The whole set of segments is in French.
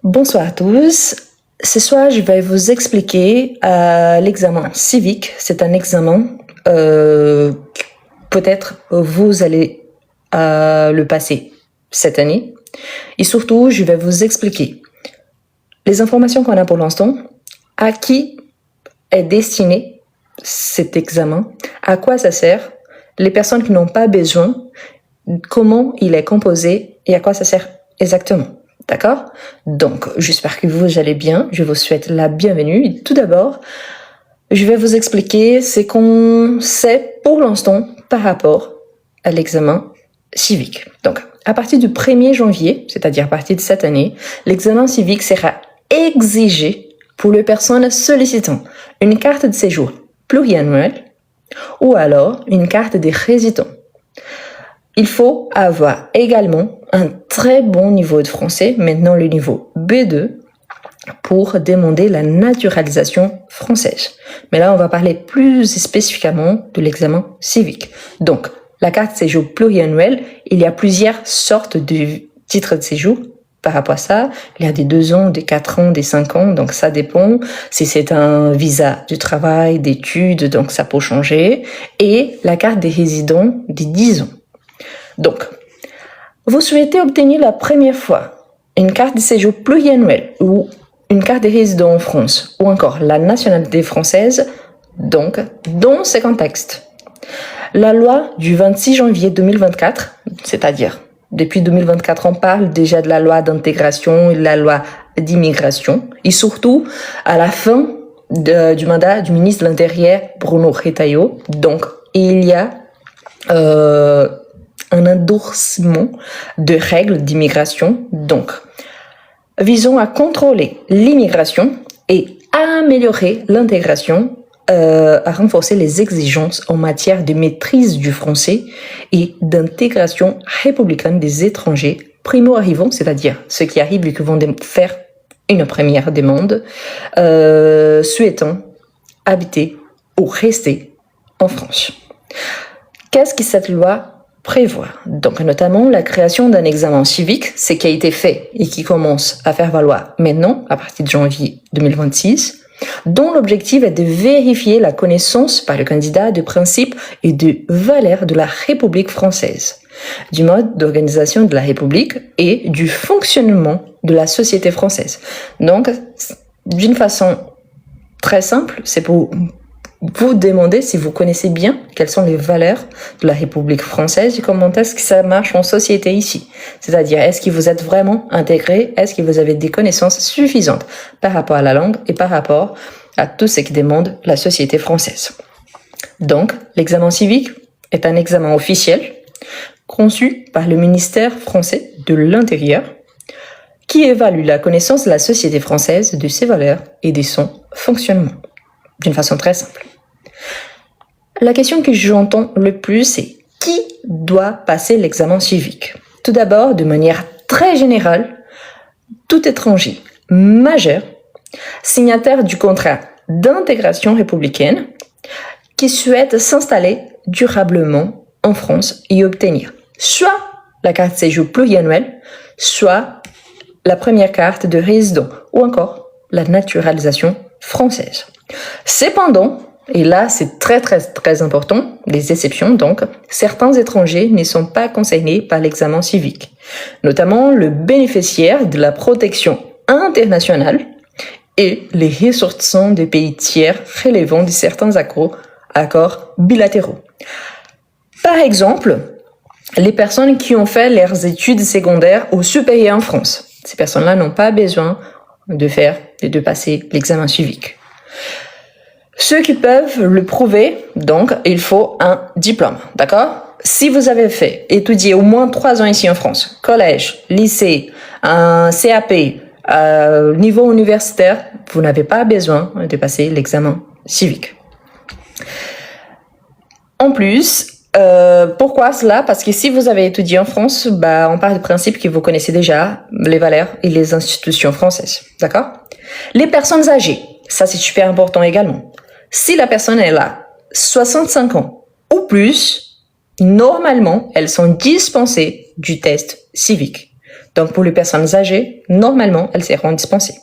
Bonsoir à tous. Ce soir, je vais vous expliquer l'examen civique. C'est un examen, peut-être vous allez le passer cette année. Et surtout, je vais vous expliquer les informations qu'on a pour l'instant, à qui est destiné cet examen, à quoi ça sert, les personnes qui n'ont pas besoin, comment il est composé et à quoi ça sert exactement. D'accord? Donc, j'espère que vous allez bien. Je vous souhaite la bienvenue. Et tout d'abord, je vais vous expliquer ce qu'on sait pour l'instant par rapport à l'examen civique. Donc, à partir du 1er janvier, c'est-à-dire à partir de cette année, l'examen civique sera exigé pour les personnes sollicitant une carte de séjour pluriannuelle ou alors une carte de résident. Il faut avoir également un très bon niveau de français, maintenant le niveau B2, pour demander la naturalisation française. Mais là, on va parler plus spécifiquement de l'examen civique. Donc, la carte de séjour pluriannuelle, il y a plusieurs sortes de titres de séjour par rapport à ça. Il y a des 2 ans, des 4 ans, des 5 ans, donc ça dépend. Si c'est un visa de travail, d'études, donc ça peut changer. Et la carte des résidents des 10 ans. Donc, vous souhaitez obtenir la première fois une carte de séjour pluriannuelle ou une carte de résident en France ou encore la nationalité française, donc dans ce contexte. La loi du 26 janvier 2024, c'est-à-dire depuis 2024, on parle déjà de la loi d'intégration et de la loi d'immigration et surtout à la fin du mandat du ministre de l'Intérieur Bruno Retailleau. Donc, il y a un endorsement de règles d'immigration, donc visant à contrôler l'immigration et à améliorer l'intégration, à renforcer les exigences en matière de maîtrise du français et d'intégration républicaine des étrangers primo-arrivants, c'est-à-dire ceux qui arrivent et qui vont faire une première demande, souhaitant habiter ou rester en France. Qu'est-ce que cette loi prévoit? Donc, notamment la création d'un examen civique, ce qui a été fait et qui commence à faire valoir maintenant, à partir de janvier 2026, dont l'objectif est de vérifier la connaissance par le candidat de principes et de valeurs de la République française, du mode d'organisation de la République et du fonctionnement de la société française. Donc, d'une façon très simple, c'est pour vous demander si vous connaissez bien quelles sont les valeurs de la République française et comment est-ce que ça marche en société ici. C'est-à-dire, est-ce que vous êtes vraiment intégré? Est-ce que vous avez des connaissances suffisantes par rapport à la langue et par rapport à tout ce qui demande la société française? Donc, l'examen civique est un examen officiel conçu par le ministère français de l'Intérieur qui évalue la connaissance de la société française, de ses valeurs et de son fonctionnement. D'une façon très simple. La question que j'entends le plus, c'est qui doit passer l'examen civique? Tout d'abord, de manière très générale, tout étranger majeur, signataire du contrat d'intégration républicaine, qui souhaite s'installer durablement en France et obtenir soit la carte de séjour pluriannuelle, soit la première carte de résident ou encore la naturalisation française. Cependant, et là c'est très important, les exceptions donc, certains étrangers ne sont pas concernés par l'examen civique, notamment le bénéficiaire de la protection internationale et les ressortissants des pays tiers relevant de certains accords bilatéraux. Par exemple, les personnes qui ont fait leurs études secondaires ou supérieures en France. Ces personnes-là n'ont pas besoin de passer l'examen civique. Ceux qui peuvent le prouver, donc, il faut un diplôme, d'accord? Si vous avez étudié au moins 3 ans ici en France, collège, lycée, un CAP, niveau universitaire, vous n'avez pas besoin de passer l'examen civique. En plus, pourquoi cela? Parce que si vous avez étudié en France, on part du principe que vous connaissez déjà les valeurs et les institutions françaises, d'accord? Les personnes âgées, ça c'est super important également. Si la personne est là, 65 ans ou plus, normalement, elles sont dispensées du test civique. Donc, pour les personnes âgées, normalement, elles seront dispensées.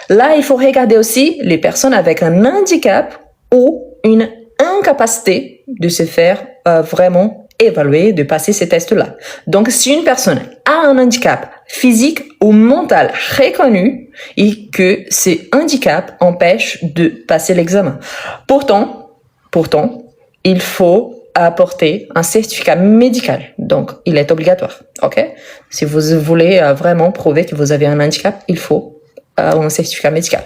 Là, il faut regarder aussi les personnes avec un handicap ou une incapacité de se faire vraiment évaluer, de passer ces tests-là. Donc, si une personne a un handicap physique ou mental reconnu et que ce handicap empêche de passer l'examen. Pourtant, il faut apporter un certificat médical. Donc, il est obligatoire. OK? Si vous voulez vraiment prouver que vous avez un handicap, il faut un certificat médical.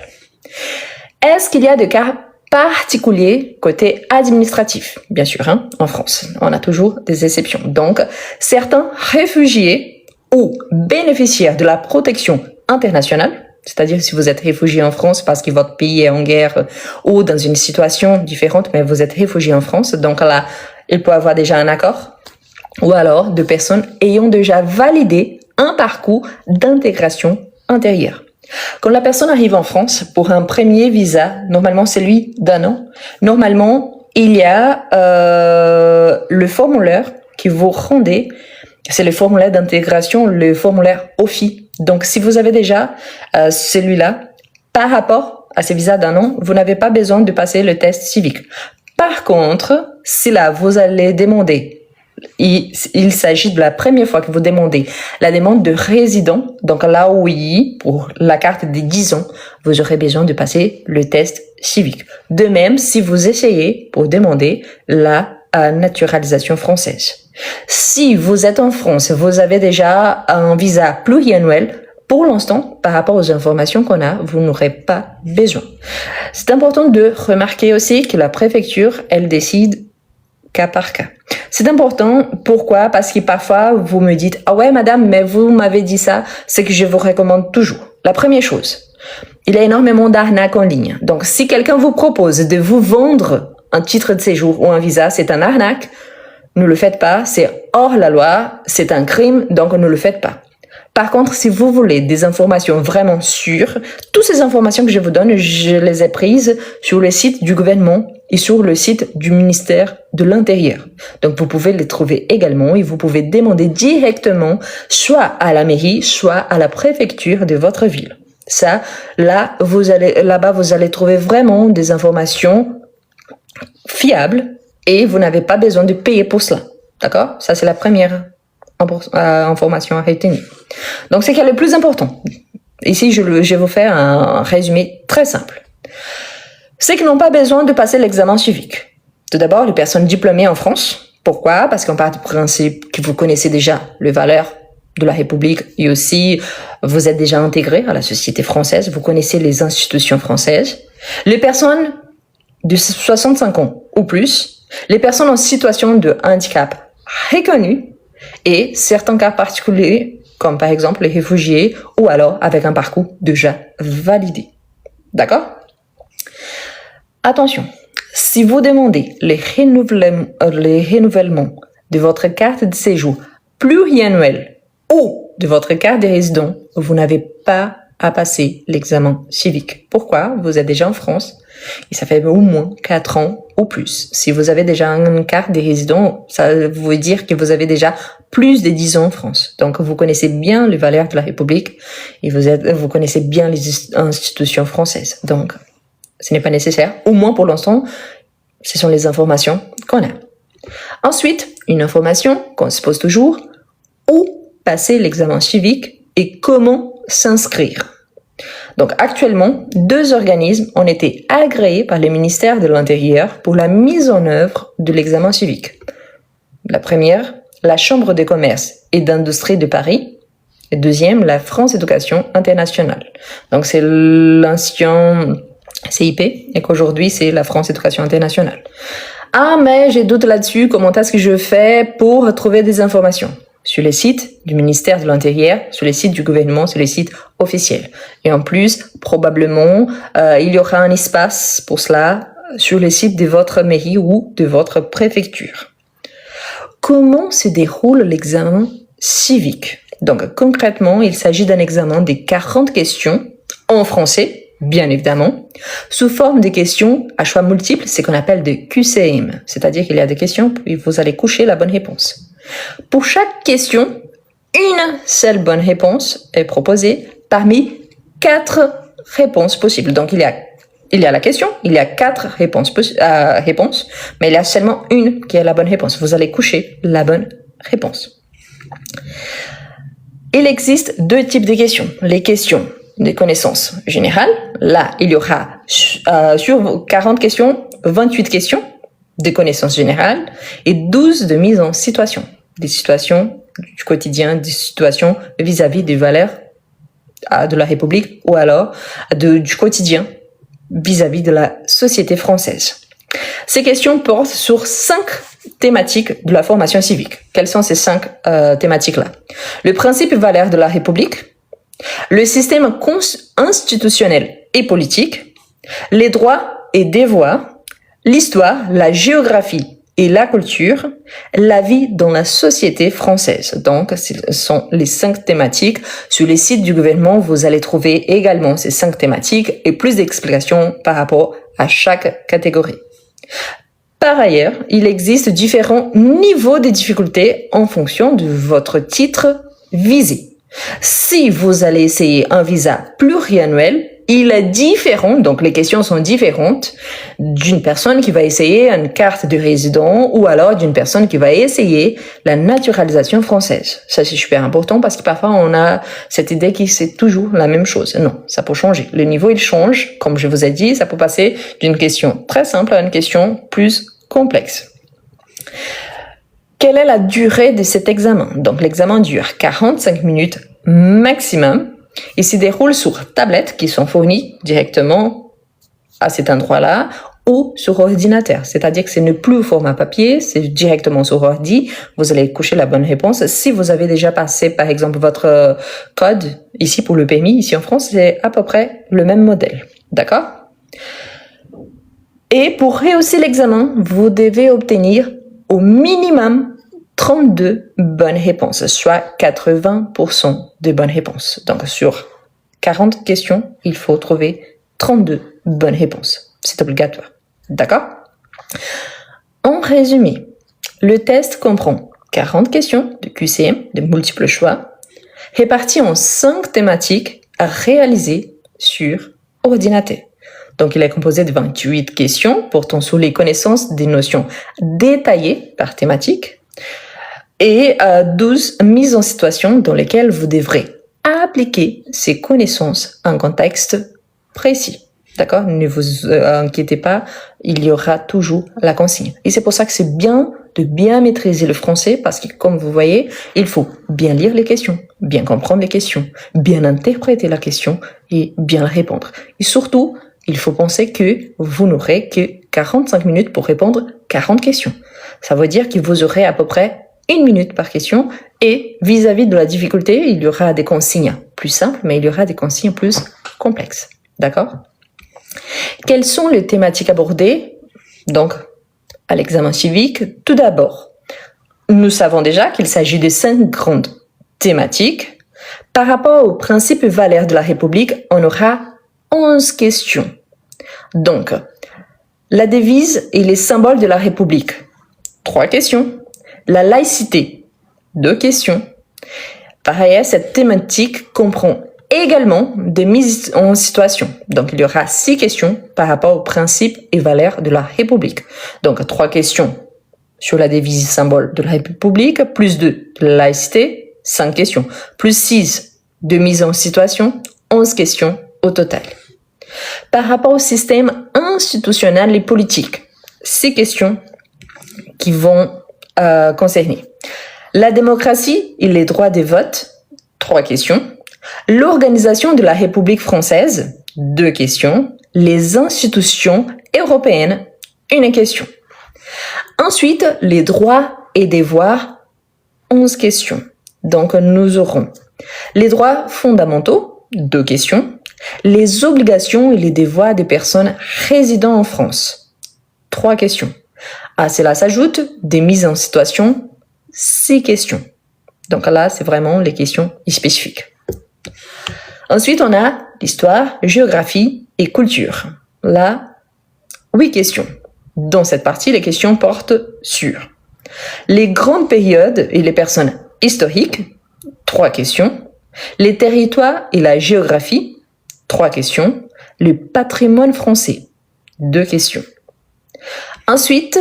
Est-ce qu'il y a des cas particuliers côté administratif? Bien sûr, en France, on a toujours des exceptions. Donc, certains réfugiés ou bénéficiaires de la protection internationale, c'est-à-dire si vous êtes réfugié en France parce que votre pays est en guerre ou dans une situation différente, mais vous êtes réfugié en France, donc là, il peut avoir déjà un accord, ou alors de personnes ayant déjà validé un parcours d'intégration intérieure. Quand la personne arrive en France pour un premier visa, normalement c'est celui d'un an, normalement il y a le formulaire que vous rendez, c'est le formulaire d'intégration, le formulaire OFI. Donc si vous avez déjà celui-là, par rapport à ce visa d'un an, vous n'avez pas besoin de passer le test civique. Par contre, si là vous allez demander, il s'agit de la première fois que vous demandez la demande de résident. Donc là, oui, pour la carte des 10 ans, vous aurez besoin de passer le test civique. De même, si vous essayez pour demander la naturalisation française. Si vous êtes en France, vous avez déjà un visa pluriannuel, pour l'instant, par rapport aux informations qu'on a, vous n'aurez pas besoin. C'est important de remarquer aussi que la préfecture, elle décide cas par cas. C'est important, pourquoi? Parce que parfois, vous me dites, ah ouais, madame, mais vous m'avez dit ça, c'est que je vous recommande toujours. La première chose, il y a énormément d'arnaques en ligne. Donc, si quelqu'un vous propose de vous vendre un titre de séjour ou un visa, c'est un arnaque, ne le faites pas, c'est hors la loi, c'est un crime, donc ne le faites pas. Par contre, si vous voulez des informations vraiment sûres, toutes ces informations que je vous donne, je les ai prises sur le site du gouvernement et sur le site du ministère de l'Intérieur. Donc, vous pouvez les trouver également et vous pouvez demander directement soit à la mairie, soit à la préfecture de votre ville. Ça, là-bas, vous allez trouver vraiment des informations fiables et vous n'avez pas besoin de payer pour cela. D'accord? Ça, c'est la première information à retenir. Donc, c'est le plus important. Ici, je vais vous faire un résumé très simple. C'est qu'ils n'ont pas besoin de passer l'examen civique. Tout d'abord, les personnes diplômées en France. Pourquoi? Parce qu'on part du principe que vous connaissez déjà les valeurs de la République et aussi vous êtes déjà intégré à la société française, vous connaissez les institutions françaises. Les personnes de 65 ans ou plus, les personnes en situation de handicap reconnues et certains cas particuliers, comme par exemple les réfugiés ou alors avec un parcours déjà validé. D'accord? Attention, si vous demandez les renouvellements de votre carte de séjour pluriannuelle ou de votre carte de résident, vous n'avez pas à passer l'examen civique. Pourquoi? Vous êtes déjà en France et ça fait au moins 4 ans ou plus. Si vous avez déjà une carte de résident, ça veut dire que vous avez déjà plus de 10 ans en France. Donc, vous connaissez bien les valeurs de la République et vous connaissez bien les institutions françaises. Donc, ce n'est pas nécessaire. Au moins pour l'instant, ce sont les informations qu'on a. Ensuite, une information qu'on se pose toujours, où passer l'examen civique et comment s'inscrire. Donc actuellement, 2 organismes ont été agréés par le ministère de l'Intérieur pour la mise en œuvre de l'examen civique. La première, la Chambre de commerce et d'industrie de Paris. Et deuxième, la France Éducation Internationale. Donc c'est l'ancien CIP et qu'aujourd'hui c'est la France Éducation Internationale. Ah mais j'ai doute là-dessus, comment est-ce que je fais pour trouver des informations? Sur les sites du ministère de l'Intérieur, sur les sites du gouvernement, sur les sites officiels. Et en plus, probablement, il y aura un espace pour cela sur les sites de votre mairie ou de votre préfecture. Comment se déroule l'examen civique? Donc, concrètement, il s'agit d'un examen de 40 questions en français, bien évidemment, sous forme de questions à choix multiples, ce qu'on appelle des QCM. C'est-à-dire qu'il y a des questions, puis vous allez coucher la bonne réponse. Pour chaque question, une seule bonne réponse est proposée parmi 4 réponses possibles. Donc, il y a la question, il y a 4 réponses, mais il y a seulement une qui est la bonne réponse. Vous allez coucher la bonne réponse. Il existe 2 types de questions. Les questions de connaissances générales. Là, il y aura sur vos 40 questions, 28 questions de connaissances générales et 12 de mise en situation. Des situations du quotidien, des situations vis-à-vis des valeurs de la République ou alors du quotidien vis-à-vis de la société française. Ces questions portent sur 5 thématiques de la formation civique. Quelles sont ces 5 thématiques-là? Le principe et valeurs de la République, le système institutionnel et politique, les droits et devoirs, l'histoire, la géographie et la culture, la vie dans la société française. Donc, ce sont les 5 thématiques. Sur les sites du gouvernement, vous allez trouver également ces 5 thématiques et plus d'explications par rapport à chaque catégorie. Par ailleurs, il existe différents niveaux de difficulté en fonction de votre titre visé. Si vous allez essayer un visa pluriannuel, il est différent, donc les questions sont différentes d'une personne qui va essayer une carte de résident ou alors d'une personne qui va essayer la naturalisation française. Ça, c'est super important parce que parfois on a cette idée que c'est toujours la même chose. Non, ça peut changer. Le niveau, il change. Comme je vous ai dit, ça peut passer d'une question très simple à une question plus complexe. Quelle est la durée de cet examen? Donc, l'examen dure 45 minutes maximum. Il se déroule sur tablettes qui sont fournies directement à cet endroit-là ou sur ordinateur. C'est-à-dire que ce n'est plus au format papier, c'est directement sur ordi. Vous allez coucher la bonne réponse. Si vous avez déjà passé, par exemple, votre code ici pour le permis, ici en France, c'est à peu près le même modèle. D'accord? Et pour réussir l'examen, vous devez obtenir au minimum 32 bonnes réponses, soit 80% de bonnes réponses. Donc, sur 40 questions, il faut trouver 32 bonnes réponses. C'est obligatoire. D'accord? En résumé, le test comprend 40 questions de QCM, de multiples choix, réparties en 5 thématiques à réaliser sur ordinateur. Donc, il est composé de 28 questions portant sur les connaissances des notions détaillées par thématique et 12 mises en situation dans lesquelles vous devrez appliquer ces connaissances en contexte précis. D'accord? Ne vous inquiétez pas, il y aura toujours la consigne. Et c'est pour ça que c'est bien de bien maîtriser le français parce que, comme vous voyez, il faut bien lire les questions, bien comprendre les questions, bien interpréter la question et bien répondre. Et surtout, il faut penser que vous n'aurez que 45 minutes pour répondre 40 questions. Ça veut dire que vous aurez à peu près 1 minute par question et vis-à-vis de la difficulté, il y aura des consignes plus simples, mais il y aura des consignes plus complexes. D'accord? Quelles sont les thématiques abordées, donc, à l'examen civique? Tout d'abord, nous savons déjà qu'il s'agit de 5 grandes thématiques. Par rapport aux principes et valeurs de la République, on aura 11 questions. Donc, la devise et les symboles de la République, 3 questions. La laïcité, 2 questions. Par ailleurs, cette thématique comprend également des mises en situation. Donc, il y aura 6 questions par rapport aux principes et valeurs de la République. Donc, 3 questions sur la devise et symbole de la République, plus 2 de la laïcité, 5 questions, plus 6 de mise en situation, 11 questions au total. Par rapport au système institutionnel et politique, 6 questions qui vont concerner la démocratie et les droits de vote, 3 questions, l'organisation de la République française, 2 questions, les institutions européennes, 1 question. Ensuite, les droits et devoirs, 11 questions. Donc, nous aurons les droits fondamentaux, 2 questions, les obligations et les devoirs des personnes résidant en France, 3 questions. À cela s'ajoute des mises en situation, 6 questions. Donc là, c'est vraiment les questions spécifiques. Ensuite, on a l'histoire, géographie et culture. Là, 8 questions. Dans cette partie, les questions portent sur les grandes périodes et les personnes historiques, 3 questions. Les territoires et la géographie, 3 questions. Le patrimoine français, 2 questions. Ensuite,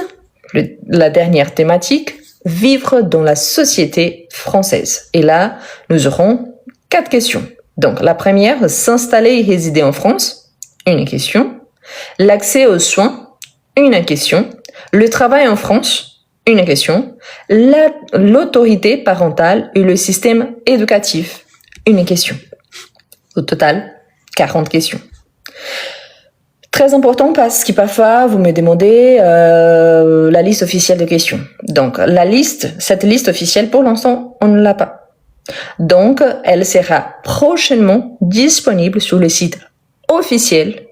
la dernière thématique, vivre dans la société française. Et là, nous aurons 4 questions. Donc, la première, s'installer et résider en France, une question. L'accès aux soins, une question. Le travail en France, une question. L'autorité parentale et le système éducatif, une question. Au total, 40 questions. Très important parce que parfois vous me demandez la liste officielle de questions. Donc cette liste officielle pour l'instant on ne l'a pas. Donc elle sera prochainement disponible sur le site officiel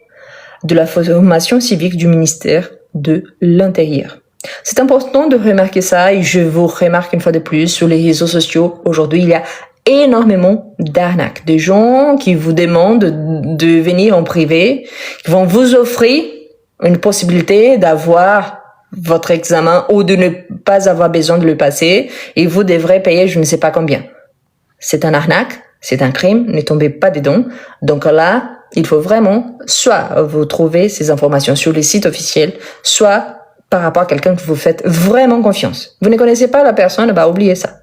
de la formation civique du ministère de l'Intérieur. C'est important de remarquer ça et je vous remarque une fois de plus sur les réseaux sociaux. Aujourd'hui il y a énormément d'arnaques, des gens qui vous demandent de venir en privé, qui vont vous offrir une possibilité d'avoir votre examen ou de ne pas avoir besoin de le passer et vous devrez payer je ne sais pas combien. C'est un arnaque, c'est un crime, ne tombez pas dedans. Donc là, il faut vraiment soit vous trouver ces informations sur les sites officiels, soit par rapport à quelqu'un que vous faites vraiment confiance. Vous ne connaissez pas la personne, bah oubliez ça.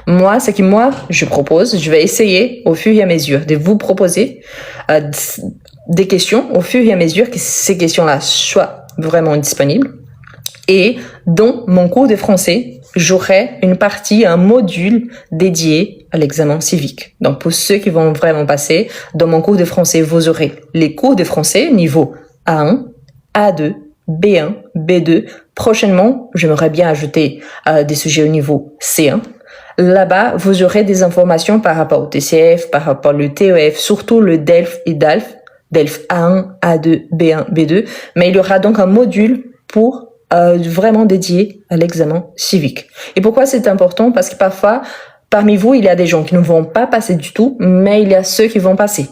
Moi, ce que je propose, je vais essayer au fur et à mesure de vous proposer des questions au fur et à mesure que ces questions-là soient vraiment disponibles. Et dans mon cours de français, j'aurai une partie, un module dédié à l'examen civique. Donc, pour ceux qui vont vraiment passer, dans mon cours de français, vous aurez les cours de français niveau A1, A2, B1, B2. Prochainement, j'aimerais bien ajouter des sujets au niveau C1. Là-bas, vous aurez des informations par rapport au TCF, par rapport au TEF, surtout le DELF et DALF, DELF A1, A2, B1, B2. Mais il y aura donc un module pour vraiment dédié à l'examen civique. Et pourquoi c'est important? Parce que parfois, parmi vous, il y a des gens qui ne vont pas passer du tout, mais il y a ceux qui vont passer.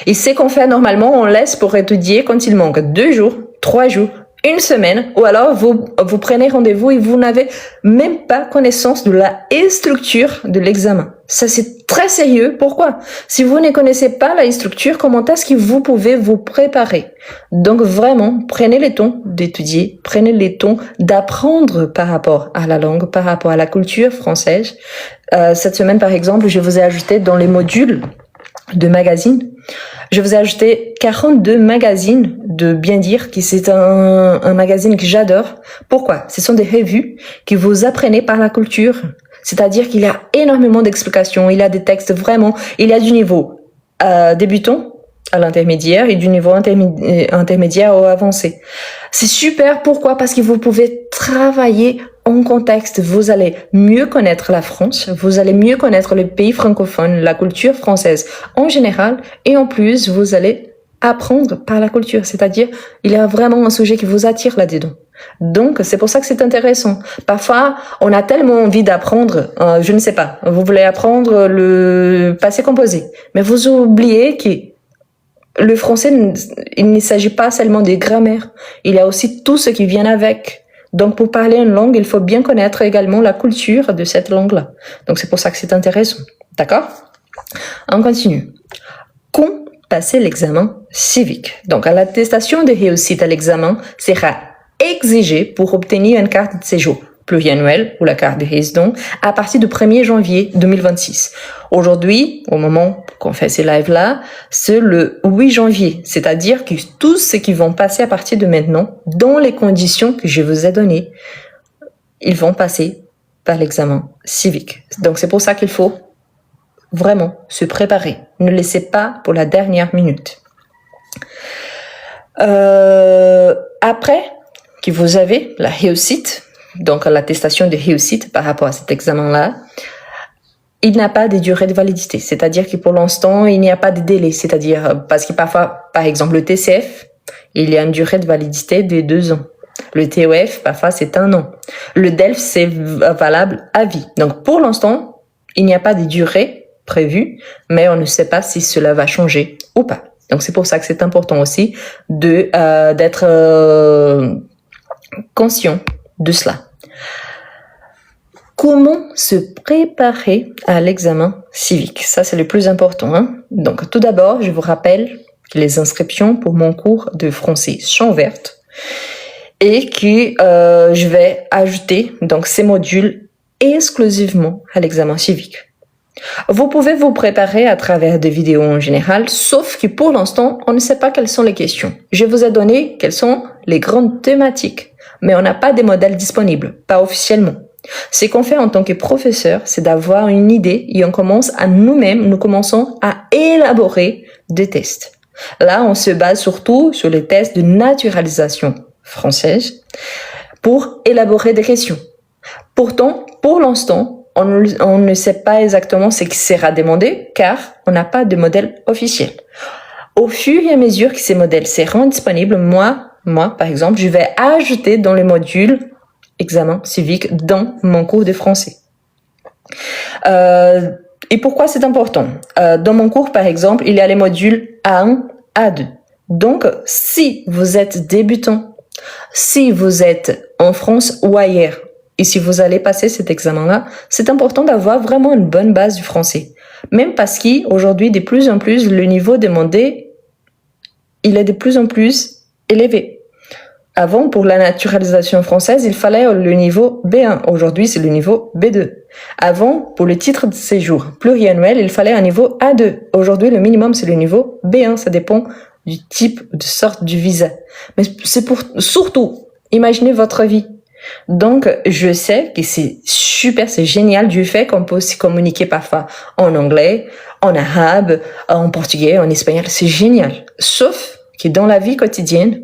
Et ce qu'on fait normalement, on laisse pour étudier quand il manque 2 jours, 3 jours, une semaine, ou alors vous prenez rendez-vous et vous n'avez même pas connaissance de la structure de l'examen. Ça, c'est très sérieux. Pourquoi? Si vous ne connaissez pas la structure, comment est-ce que vous pouvez vous préparer? Donc vraiment, prenez le temps d'étudier, prenez le temps d'apprendre par rapport à la langue, par rapport à la culture française. Cette semaine, par exemple, je vous ai ajouté dans les modules de magazines, je vous ai ajouté 42 magazines de Bien Dire, qui c'est un magazine que j'adore. Pourquoi? Ce sont des revues qui vous apprenez par la culture. C'est-à-dire qu'il y a énormément d'explications, il y a des textes vraiment, il y a du niveau débutant à l'intermédiaire et du niveau intermédiaire au avancé. C'est super, pourquoi? Parce que vous pouvez travailler en contexte, vous allez mieux connaître la France, vous allez mieux connaître le pays francophone, la culture française en général, et en plus, vous allez apprendre par la culture, c'est-à-dire, il y a vraiment un sujet qui vous attire là-dedans. Donc, c'est pour ça que c'est intéressant. Parfois, on a tellement envie d'apprendre, je ne sais pas, vous voulez apprendre le passé composé, mais vous oubliez que le français, il ne s'agit pas seulement des grammaires, il y a aussi tout ce qui vient avec. Donc, pour parler une langue, il faut bien connaître également la culture de cette langue-là. Donc, c'est pour ça que c'est intéressant. D'accord? On continue. Quand passer l'examen civique? Donc, l'attestation de réussite à l'examen sera exigée pour obtenir une carte de séjour pluriannuelle ou la carte de résident à partir du 1er janvier 2026. Aujourd'hui, au moment qu'on fait ces lives-là, c'est le 8 janvier. C'est-à-dire que tous ceux qui vont passer à partir de maintenant, dans les conditions que je vous ai données, ils vont passer par l'examen civique. Donc, c'est pour ça qu'il faut vraiment se préparer. Ne laissez pas pour la dernière minute. Après que vous avez la réussite, donc l'attestation de réussite par rapport à cet examen-là, il n'y a pas de durée de validité. C'est-à-dire que pour l'instant, il n'y a pas de délai. C'est-à-dire, parce que parfois, par exemple, le TCF, il y a une durée de validité de 2 ans. Le TEF, parfois, c'est 1 an. Le DELF, c'est valable à vie. Donc, pour l'instant, il n'y a pas de durée prévue, mais on ne sait pas si cela va changer ou pas. Donc, c'est pour ça que c'est important aussi d'être conscient de cela. comment se préparer à l'examen civique? Ça, c'est le plus important, hein? Donc, tout d'abord, je vous rappelle que les inscriptions pour mon cours de français sont ouvertes et que je vais ajouter donc ces modules exclusivement à l'examen civique. Vous pouvez vous préparer à travers des vidéos en général, sauf que pour l'instant, on ne sait pas quelles sont les questions. Je vous ai donné quelles sont les grandes thématiques, mais on n'a pas des modèles disponibles, pas officiellement. Ce qu'on fait en tant que professeur, c'est d'avoir une idée et nous commençons à élaborer des tests. Là, on se base surtout sur les tests de naturalisation française pour élaborer des questions. Pourtant, pour l'instant, on ne sait pas exactement ce qui sera demandé car on n'a pas de modèle officiel. Au fur et à mesure que ces modèles seront disponibles, moi, par exemple, je vais ajouter dans les modules examen civique dans mon cours de français. Et pourquoi c'est important? Dans mon cours, par exemple, il y a les modules A1, A2. Donc, si vous êtes débutant, si vous êtes en France ou ailleurs, et si vous allez passer cet examen-là, c'est important d'avoir vraiment une bonne base du français. Même parce qu'aujourd'hui, de plus en plus, le niveau demandé, il est de plus en plus élevé. Avant, pour la naturalisation française, il fallait le niveau B1. Aujourd'hui, c'est le niveau B2. Avant, pour le titre de séjour pluriannuel, il fallait un niveau A2. Aujourd'hui, le minimum, c'est le niveau B1. Ça dépend du type, de sorte du visa. Mais c'est pour, surtout, imaginez votre vie. Donc, je sais que c'est super, c'est génial du fait qu'on peut aussi communiquer parfois en anglais, en arabe, en portugais, en espagnol. C'est génial. Sauf que dans la vie quotidienne,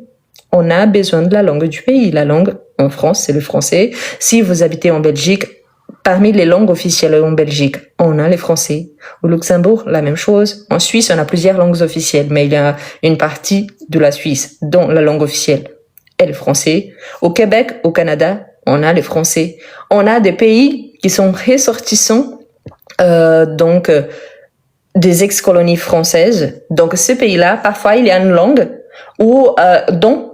on a besoin de la langue du pays. La langue, en France, c'est le français. Si vous habitez en Belgique, parmi les langues officielles en Belgique, on a les français. Au Luxembourg, la même chose. En Suisse, on a plusieurs langues officielles, mais il y a une partie de la Suisse dont la langue officielle est le français. Au Québec, au Canada, on a les français. On a des pays qui sont ressortissants, des ex-colonies françaises. Donc, ces pays-là, parfois, il y a une langue dont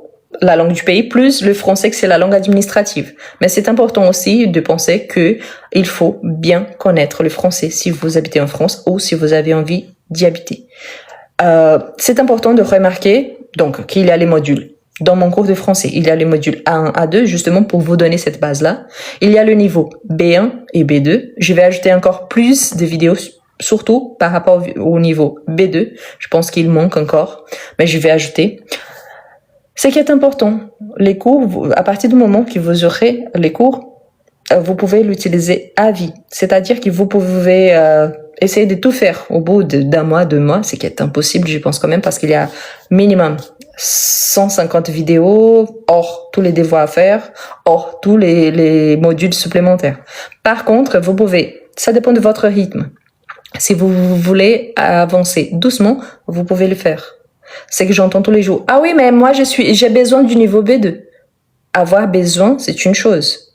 la langue du pays plus le français que c'est la langue administrative. Mais c'est important aussi de penser que il faut bien connaître le français si vous habitez en France ou si vous avez envie d'y habiter. C'est important de remarquer donc qu'il y a les modules. Dans mon cours de français, il y a les modules A1, A2, justement pour vous donner cette base-là. Il y a le niveau B1 et B2. Je vais ajouter encore plus de vidéos, surtout par rapport au niveau B2. Je pense qu'il manque encore, mais je vais ajouter. Ce qui est important, les cours, à partir du moment que vous aurez les cours, vous pouvez l'utiliser à vie. C'est-à-dire que vous pouvez essayer de tout faire au bout d'un mois, 2 mois, ce qui est impossible, je pense quand même, parce qu'il y a minimum 150 vidéos, hors tous les devoirs à faire, hors tous les modules supplémentaires. Par contre, vous pouvez, ça dépend de votre rythme. Si vous voulez avancer doucement, vous pouvez le faire. C'est que j'entends tous les jours. Ah oui, mais moi, j'ai besoin du niveau B2. Avoir besoin, c'est une chose.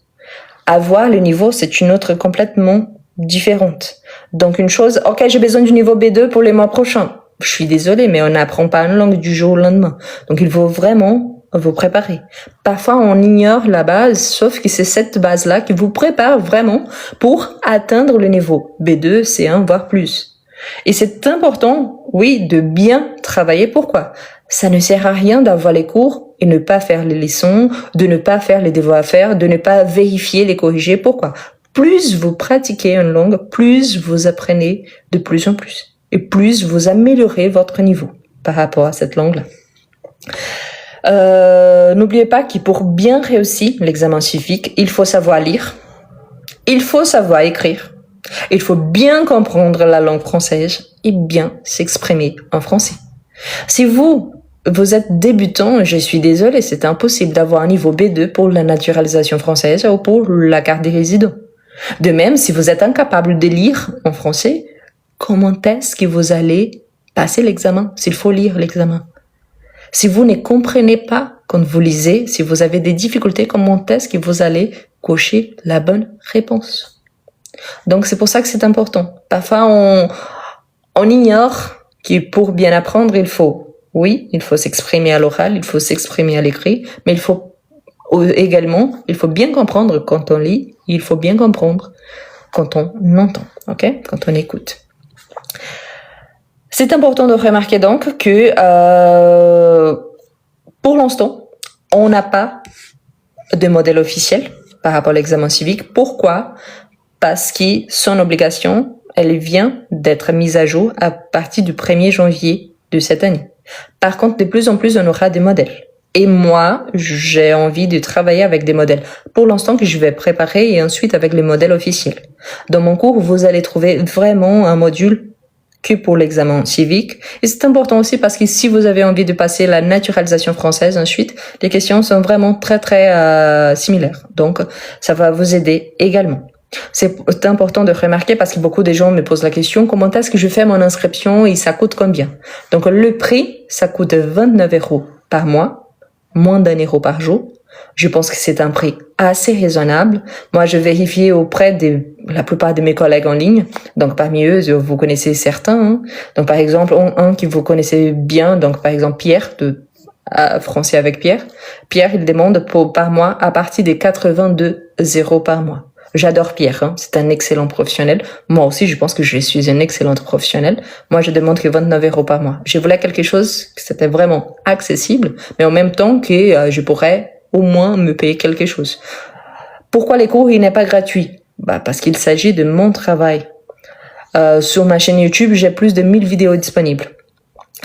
Avoir le niveau, c'est une autre complètement différente. Donc, une chose, ok, j'ai besoin du niveau B2 pour les mois prochains. Je suis désolée, mais on n'apprend pas une langue du jour au lendemain. Donc, il faut vraiment vous préparer. Parfois, on ignore la base, sauf que c'est cette base-là qui vous prépare vraiment pour atteindre le niveau B2, C1, voire plus. Et c'est important, oui, de bien travailler. Pourquoi? Ça ne sert à rien d'avoir les cours et ne pas faire les leçons, de ne pas faire les devoirs à faire, de ne pas vérifier, les corriger. Pourquoi? Plus vous pratiquez une langue, plus vous apprenez de plus en plus. Et plus vous améliorez votre niveau par rapport à cette langue-là. N'oubliez pas que pour bien réussir l'examen civique, il faut savoir lire, il faut savoir écrire, il faut bien comprendre la langue française et bien s'exprimer en français. Si vous êtes débutant, je suis désolée, c'est impossible d'avoir un niveau B2 pour la naturalisation française ou pour la carte des résidents. De même, si vous êtes incapable de lire en français, comment est-ce que vous allez passer l'examen, s'il faut lire l'examen? Si vous ne comprenez pas quand vous lisez, si vous avez des difficultés, comment est-ce que vous allez cocher la bonne réponse? Donc, c'est pour ça que c'est important. Parfois, on ignore que pour bien apprendre, il faut s'exprimer à l'oral, il faut s'exprimer à l'écrit, mais il faut bien comprendre quand on lit, il faut bien comprendre quand on entend, ok? Quand on écoute. C'est important de remarquer donc que pour l'instant, on n'a pas de modèle officiel par rapport à l'examen civique. Pourquoi? Parce que son obligation, elle vient d'être mise à jour à partir du 1er janvier de cette année. Par contre, de plus en plus, on aura des modèles. Et moi, j'ai envie de travailler avec des modèles. Pour l'instant, que je vais préparer et ensuite avec les modèles officiels. Dans mon cours, vous allez trouver vraiment un module que pour l'examen civique. Et c'est important aussi parce que si vous avez envie de passer la naturalisation française ensuite, les questions sont vraiment très similaires. Donc, ça va vous aider également. C'est important de remarquer parce que beaucoup de gens me posent la question, comment est-ce que je fais mon inscription et ça coûte combien? Donc, le prix, ça coûte 29 € par mois, moins d'1 € par jour. Je pense que c'est un prix assez raisonnable. Moi, je vérifiais auprès de la plupart de mes collègues en ligne. Donc, parmi eux, vous connaissez certains. Hein. Donc, par exemple, un que vous connaissez bien, donc par exemple Pierre, de Français avec Pierre. Pierre, il demande par mois à partir de 82 € par mois. J'adore Pierre, hein. C'est un excellent professionnel. Moi aussi, je pense que je suis une excellente professionnelle. Moi, je demande que 29 € par mois. Je voulais quelque chose que c'était vraiment accessible, mais en même temps que je pourrais au moins me payer quelque chose. Pourquoi les cours, il n'est pas gratuit? Parce qu'il s'agit de mon travail. Sur ma chaîne YouTube, j'ai plus de 1000 vidéos disponibles.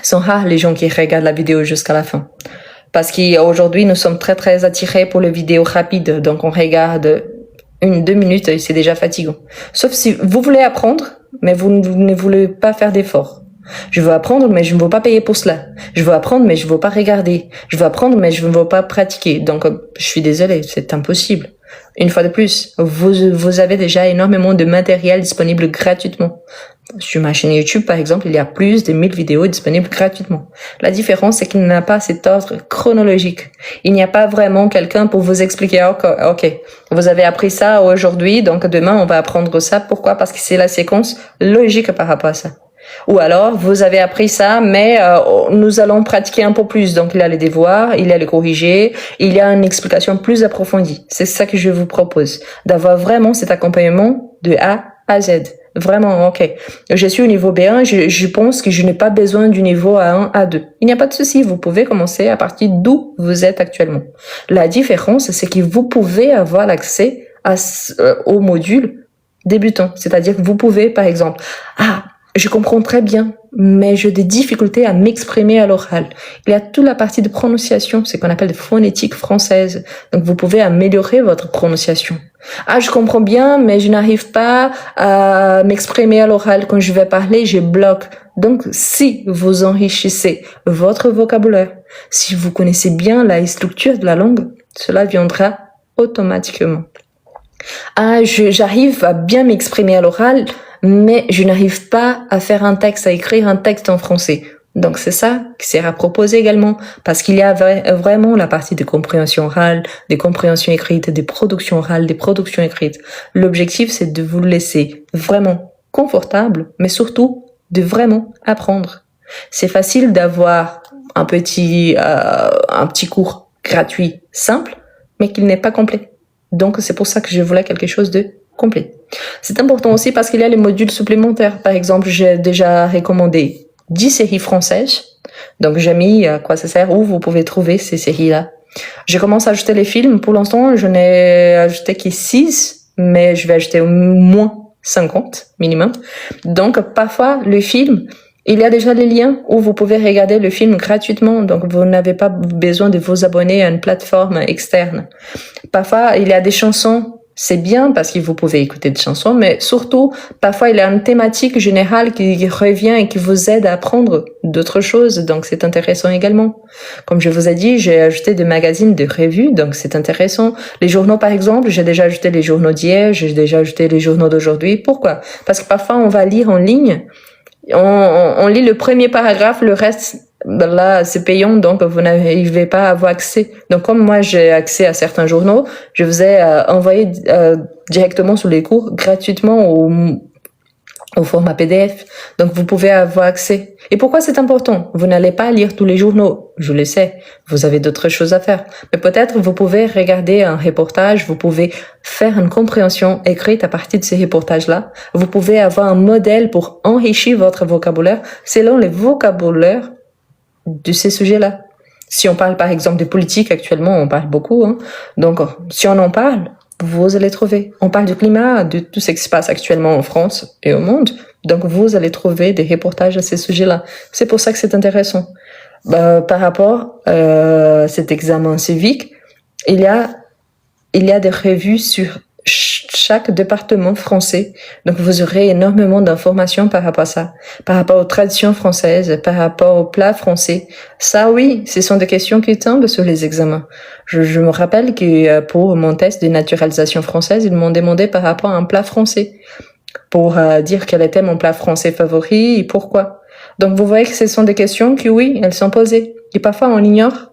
Ce sont rares les gens qui regardent la vidéo jusqu'à la fin. Parce qu'aujourd'hui, nous sommes très attirés pour les vidéos rapides. Donc, on regarde 1-2 minutes et c'est déjà fatigant. Sauf si vous voulez apprendre, mais vous ne voulez pas faire d'efforts. Je veux apprendre, mais je ne veux pas payer pour cela. Je veux apprendre, mais je ne veux pas regarder. Je veux apprendre, mais je ne veux pas pratiquer. Donc, je suis désolée, c'est impossible. Une fois de plus, vous avez déjà énormément de matériel disponible gratuitement. Sur ma chaîne YouTube, par exemple, il y a plus de 1000 vidéos disponibles gratuitement. La différence, c'est qu'il n'y a pas cet ordre chronologique. Il n'y a pas vraiment quelqu'un pour vous expliquer, ok, vous avez appris ça aujourd'hui, donc demain, on va apprendre ça. Pourquoi? Parce que c'est la séquence logique par rapport à ça. Ou alors, vous avez appris ça, mais nous allons pratiquer un peu plus. Donc, il y a les devoirs, il y a les corriger, il y a une explication plus approfondie. C'est ça que je vous propose, d'avoir vraiment cet accompagnement de A à Z. Vraiment, ok. Je suis au niveau B1, je pense que je n'ai pas besoin du niveau A1, A2. Il n'y a pas de souci, vous pouvez commencer à partir d'où vous êtes actuellement. La différence, c'est que vous pouvez avoir l'accès au module débutant. C'est-à-dire que vous pouvez, par exemple, je comprends très bien, mais j'ai des difficultés à m'exprimer à l'oral. Il y a toute la partie de prononciation, c'est qu'on appelle de phonétique française. Donc, vous pouvez améliorer votre prononciation. Je comprends bien, mais je n'arrive pas à m'exprimer à l'oral. Quand je vais parler, je bloque. Donc, si vous enrichissez votre vocabulaire, si vous connaissez bien la structure de la langue, cela viendra automatiquement. J'arrive à bien m'exprimer à l'oral, mais je n'arrive pas à faire un texte, à écrire un texte en français. Donc c'est ça qui sera proposé également, parce qu'il y a vraiment la partie de compréhension orale, des compréhensions écrites, des productions orales, des productions écrites. L'objectif, c'est de vous laisser vraiment confortable, mais surtout de vraiment apprendre. C'est facile d'avoir un petit cours gratuit, simple, mais qu'il n'est pas complet. Donc c'est pour ça que je voulais quelque chose de complet. C'est important aussi parce qu'il y a les modules supplémentaires. Par exemple, j'ai déjà recommandé 10 séries françaises. Donc j'ai mis à quoi ça sert, où vous pouvez trouver ces séries-là. Je commence à ajouter les films. Pour l'instant, je n'ai ajouté que 6, mais je vais ajouter au moins 50 minimum. Donc parfois, le film, il y a déjà les liens où vous pouvez regarder le film gratuitement. Donc vous n'avez pas besoin de vous abonner à une plateforme externe. Parfois, il y a des chansons. C'est bien parce que vous pouvez écouter des chansons, mais surtout, parfois, il y a une thématique générale qui revient et qui vous aide à apprendre d'autres choses. Donc, c'est intéressant également. Comme je vous ai dit, j'ai ajouté des magazines de revues, donc c'est intéressant. Les journaux, par exemple, j'ai déjà ajouté les journaux d'hier, j'ai déjà ajouté les journaux d'aujourd'hui. Pourquoi? Parce que parfois, on va lire en ligne, on lit le premier paragraphe, le reste, là, c'est payant, donc vous n'arrivez pas à avoir accès. Donc, comme moi, j'ai accès à certains journaux, je vous ai envoyé directement sur les cours gratuitement au format PDF. Donc, vous pouvez avoir accès. Et pourquoi c'est important? Vous n'allez pas lire tous les journaux, je le sais. Vous avez d'autres choses à faire. Mais peut-être vous pouvez regarder un reportage, vous pouvez faire une compréhension écrite à partir de ces reportages-là. Vous pouvez avoir un modèle pour enrichir votre vocabulaire selon les vocabulaires de ces sujets-là. Si on parle par exemple de politique, actuellement on parle beaucoup, hein. Donc si on en parle, vous allez trouver. On parle du climat, de tout ce qui se passe actuellement en France et au monde, donc vous allez trouver des reportages à ces sujets-là. C'est pour ça que c'est intéressant. Par rapport à cet examen civique, il y a des revues sur chaque département français. Donc, vous aurez énormément d'informations par rapport à ça, par rapport aux traditions françaises, par rapport aux plats français. Ça, oui, ce sont des questions qui tombent sur les examens. Je me rappelle que pour mon test de naturalisation française, ils m'ont demandé par rapport à un plat français pour dire quel était mon plat français favori et pourquoi. Donc, vous voyez que ce sont des questions qui, oui, elles sont posées. Et parfois, on ignore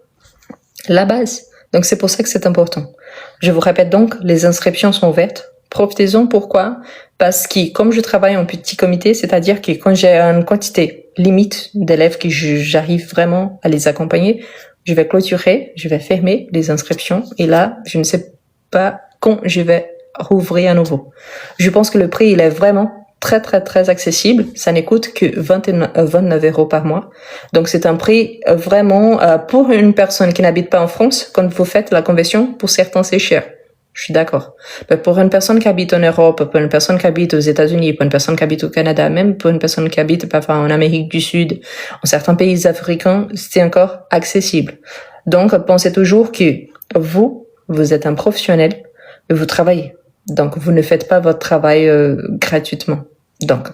la base. Donc, c'est pour ça que c'est important. Je vous répète donc, les inscriptions sont ouvertes. Profitez-en. Pourquoi? Parce que comme je travaille en petit comité, c'est-à-dire que quand j'ai une quantité limite d'élèves que j'arrive vraiment à les accompagner, je vais clôturer, je vais fermer les inscriptions. Et là, je ne sais pas quand je vais rouvrir à nouveau. Je pense que le prix, il est vraiment très, très, très accessible. Ça ne coûte que 29 € par mois. Donc, c'est un prix vraiment pour une personne qui n'habite pas en France. Quand vous faites la conversion, pour certains, c'est cher. Je suis d'accord. Mais pour une personne qui habite en Europe, pour une personne qui habite aux États-Unis, pour une personne qui habite au Canada, même pour une personne qui habite parfois en Amérique du Sud, en certains pays africains, c'est encore accessible. Donc, pensez toujours que vous êtes un professionnel et vous travaillez. Donc, vous ne faites pas votre travail gratuitement. Donc,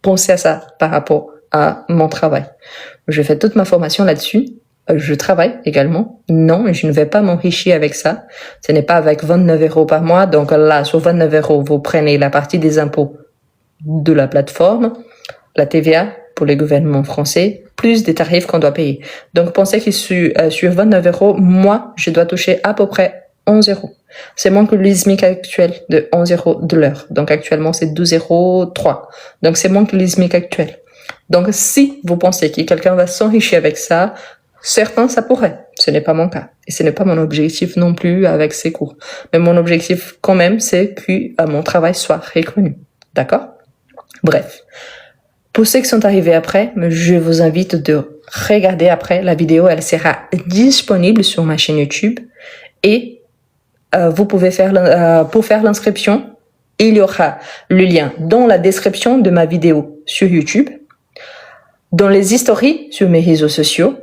pensez à ça par rapport à mon travail. Je fais toute ma formation là-dessus. Je travaille également. Non, je ne vais pas m'enrichir avec ça. Ce n'est pas avec 29 € par mois. Donc là, sur 29 €, vous prenez la partie des impôts de la plateforme, la TVA pour les gouvernements français, plus des tarifs qu'on doit payer. Donc, pensez que sur 29 €, moi, je dois toucher à peu près 11 €. C'est moins que le SMIC actuel de 11 € de l'heure. Donc, actuellement, c'est 12,03 €. Donc, c'est moins que le SMIC actuel. Donc, si vous pensez que quelqu'un va s'enrichir avec ça, certains, ça pourrait. Ce n'est pas mon cas. Et ce n'est pas mon objectif non plus avec ces cours. Mais mon objectif, quand même, c'est que mon travail soit reconnu. D'accord? Bref. Pour ceux qui sont arrivés après, je vous invite de regarder après la vidéo. Elle sera disponible sur ma chaîne YouTube. Et vous pouvez pour faire l'inscription, il y aura le lien dans la description de ma vidéo sur YouTube, dans les histories sur mes réseaux sociaux,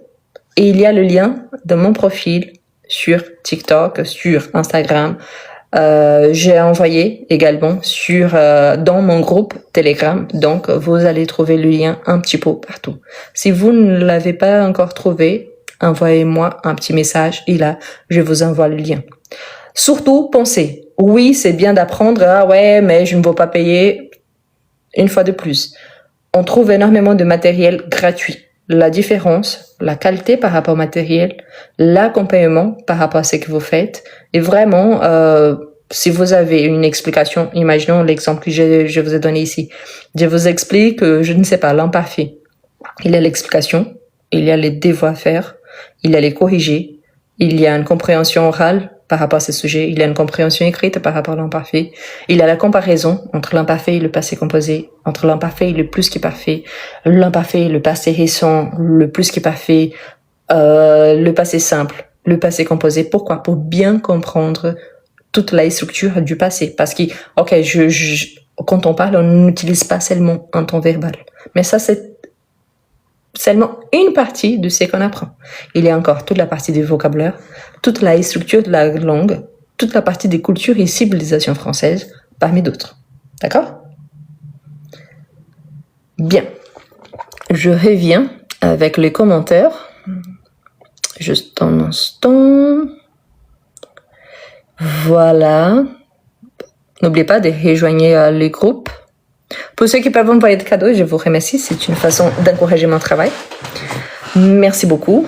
et il y a le lien de mon profil sur TikTok, sur Instagram. J'ai envoyé également dans mon groupe Telegram. Donc, vous allez trouver le lien un petit peu partout. Si vous ne l'avez pas encore trouvé, envoyez-moi un petit message et là, je vous envoie le lien. Surtout, pensez, oui, c'est bien d'apprendre, ah ouais, mais je ne veux pas payer. Une fois de plus, on trouve énormément de matériel gratuit. La différence, la qualité par rapport au matériel, l'accompagnement par rapport à ce que vous faites, et vraiment, si vous avez une explication, imaginons l'exemple que je vous ai donné ici. Je vous explique, je ne sais pas, l'imparfait. Il y a l'explication, il y a les devoirs à faire, il y a les corriger, il y a une compréhension orale par rapport à ce sujet, il y a une compréhension écrite par rapport à l'imparfait, il y a la comparaison entre l'imparfait et le passé composé, entre l'imparfait et le plus qui parfait, l'imparfait et le passé récent, le plus qui parfait, le passé simple, le passé composé. Pourquoi? Pour bien comprendre toute la structure du passé. Parce que, ok, quand on parle, on n'utilise pas seulement un ton verbal. Mais ça, c'est seulement une partie de ce qu'on apprend. Il y a encore toute la partie du vocabulaire, toute la structure de la langue, toute la partie des cultures et civilisations françaises, parmi d'autres. D'accord? Bien. Je reviens avec les commentaires. Juste un instant. Voilà. N'oubliez pas de rejoindre les groupes. Pour ceux qui peuvent envoyer de cadeaux, je vous remercie. C'est une façon d'encourager mon travail. Merci beaucoup.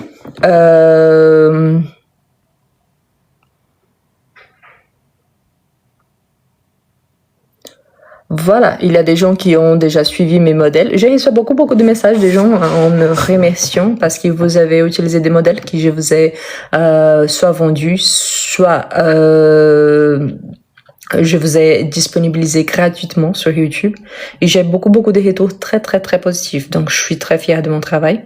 Voilà, il y a des gens qui ont déjà suivi mes modèles. J'ai reçu beaucoup de messages des gens en me remerciant parce que vous avez utilisé des modèles que je vous ai soit vendus, soit je vous ai disponibilisé gratuitement sur YouTube. Et j'ai beaucoup de retours très positifs. Donc, je suis très fière de mon travail.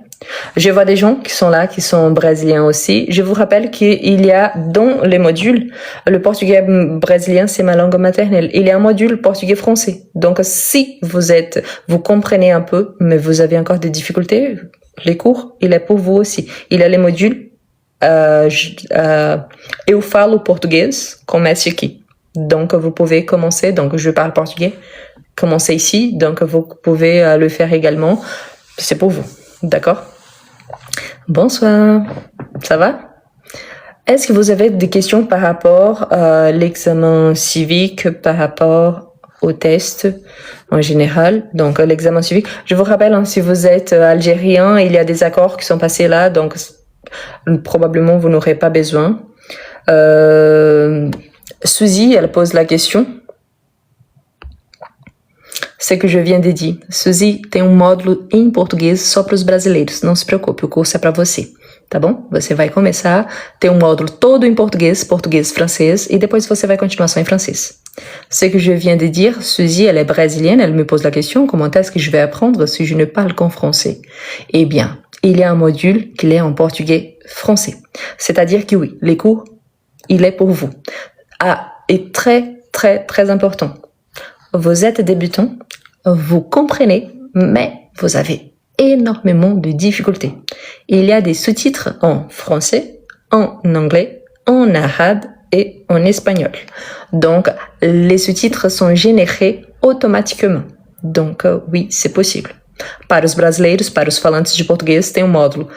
Je vois des gens qui sont là, qui sont brésiliens aussi. Je vous rappelle qu'il y a dans les modules, le portugais brésilien, c'est ma langue maternelle. Il y a un module portugais-français. Donc, si vous comprenez un peu, mais vous avez encore des difficultés, les cours, il est pour vous aussi. Il y a les modules, eu falo português, comece aqui. Donc, vous pouvez commencer. Donc, je parle portugais. Commencez ici. Donc, vous pouvez le faire également. C'est pour vous. D'accord? Bonsoir. Ça va? Est-ce que vous avez des questions par rapport à l'examen civique, par rapport au test en général? Donc, l'examen civique. Je vous rappelle, hein, si vous êtes algérien, il y a des accords qui sont passés là. Donc, probablement, vous n'aurez pas besoin. Suzy, elle pose la question. C'est que je viens de dire. Suzy, tem módulo em português só para os brasileiros. Não se preocupe, o curso é para você. Tá bom? Você vai começar, tem módulo todo em português, francês, e depois você vai continuar só em francês. Ce que je viens de dire, Suzy, elle est brésilienne, elle me pose la question, comment est-ce que je vais apprendre si je ne parle qu'en français? Eh bien, il y a un module qui est en portugais français. C'est-à-dire que oui, les cours, il est pour vous. Et très important. Vous êtes débutant, vous comprenez, mais vous avez énormément de difficultés. Il y a des sous-titres en français, en anglais, en arabe et en espagnol. Donc, les sous-titres sont générés automatiquement. Donc, oui, c'est possible. Para os brasileiros, para os falantes de português, tem módulo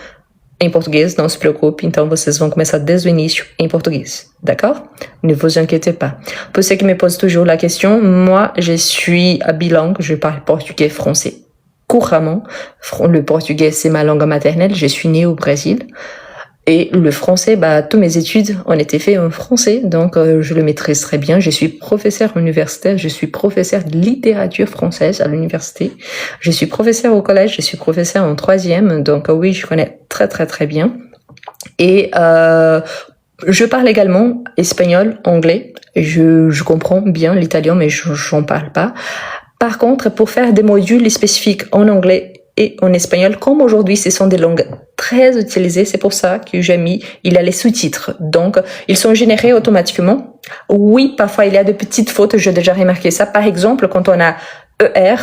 em português, não se preocupe, então vocês vão começar desde o início em português, d'accord? Ne vous inquiétez pas. Pour ceux qui me posent toujours la question, moi, je suis bilingue, je parle portugais-français couramment. Le portugais, c'est ma langue maternelle, je suis née au Brésil. Et le français, tous mes études ont été faites en français, donc je le maîtrise très bien. Je suis professeur universitaire, je suis professeur de littérature française à l'université. Je suis professeur au collège, je suis professeur en 3e, donc oui, je connais très bien. Et je parle également espagnol, anglais. Je comprends bien l'italien, mais j'en parle pas. Par contre, pour faire des modules spécifiques en anglais et en espagnol, comme aujourd'hui, ce sont des langues très utilisées, c'est pour ça que j'ai mis, il y a les sous-titres. Donc, ils sont générés automatiquement. Oui, parfois, il y a de petites fautes, j'ai déjà remarqué ça. Par exemple, quand on a ER,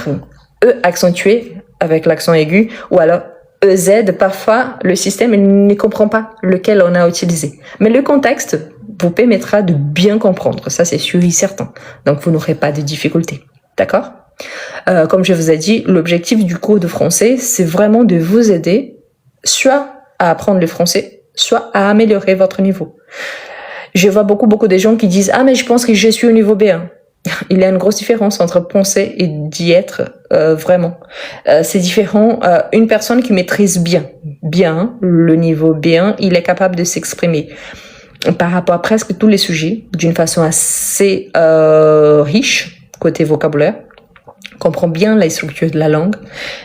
E accentué avec l'accent aigu, ou alors EZ, parfois, le système ne comprend pas lequel on a utilisé. Mais le contexte vous permettra de bien comprendre. Ça, c'est sûr et certain. Donc, vous n'aurez pas de difficultés. D'accord? Comme je vous ai dit, l'objectif du cours de français, c'est vraiment de vous aider soit à apprendre le français, soit à améliorer votre niveau. Je vois beaucoup de gens qui disent « Ah, mais je pense que je suis au niveau B1 ». Il y a une grosse différence entre penser et d'y être, vraiment. C'est différent. Une personne qui maîtrise bien le niveau B1, il est capable de s'exprimer par rapport à presque tous les sujets d'une façon assez riche, côté vocabulaire. Comprend bien la structure de la langue,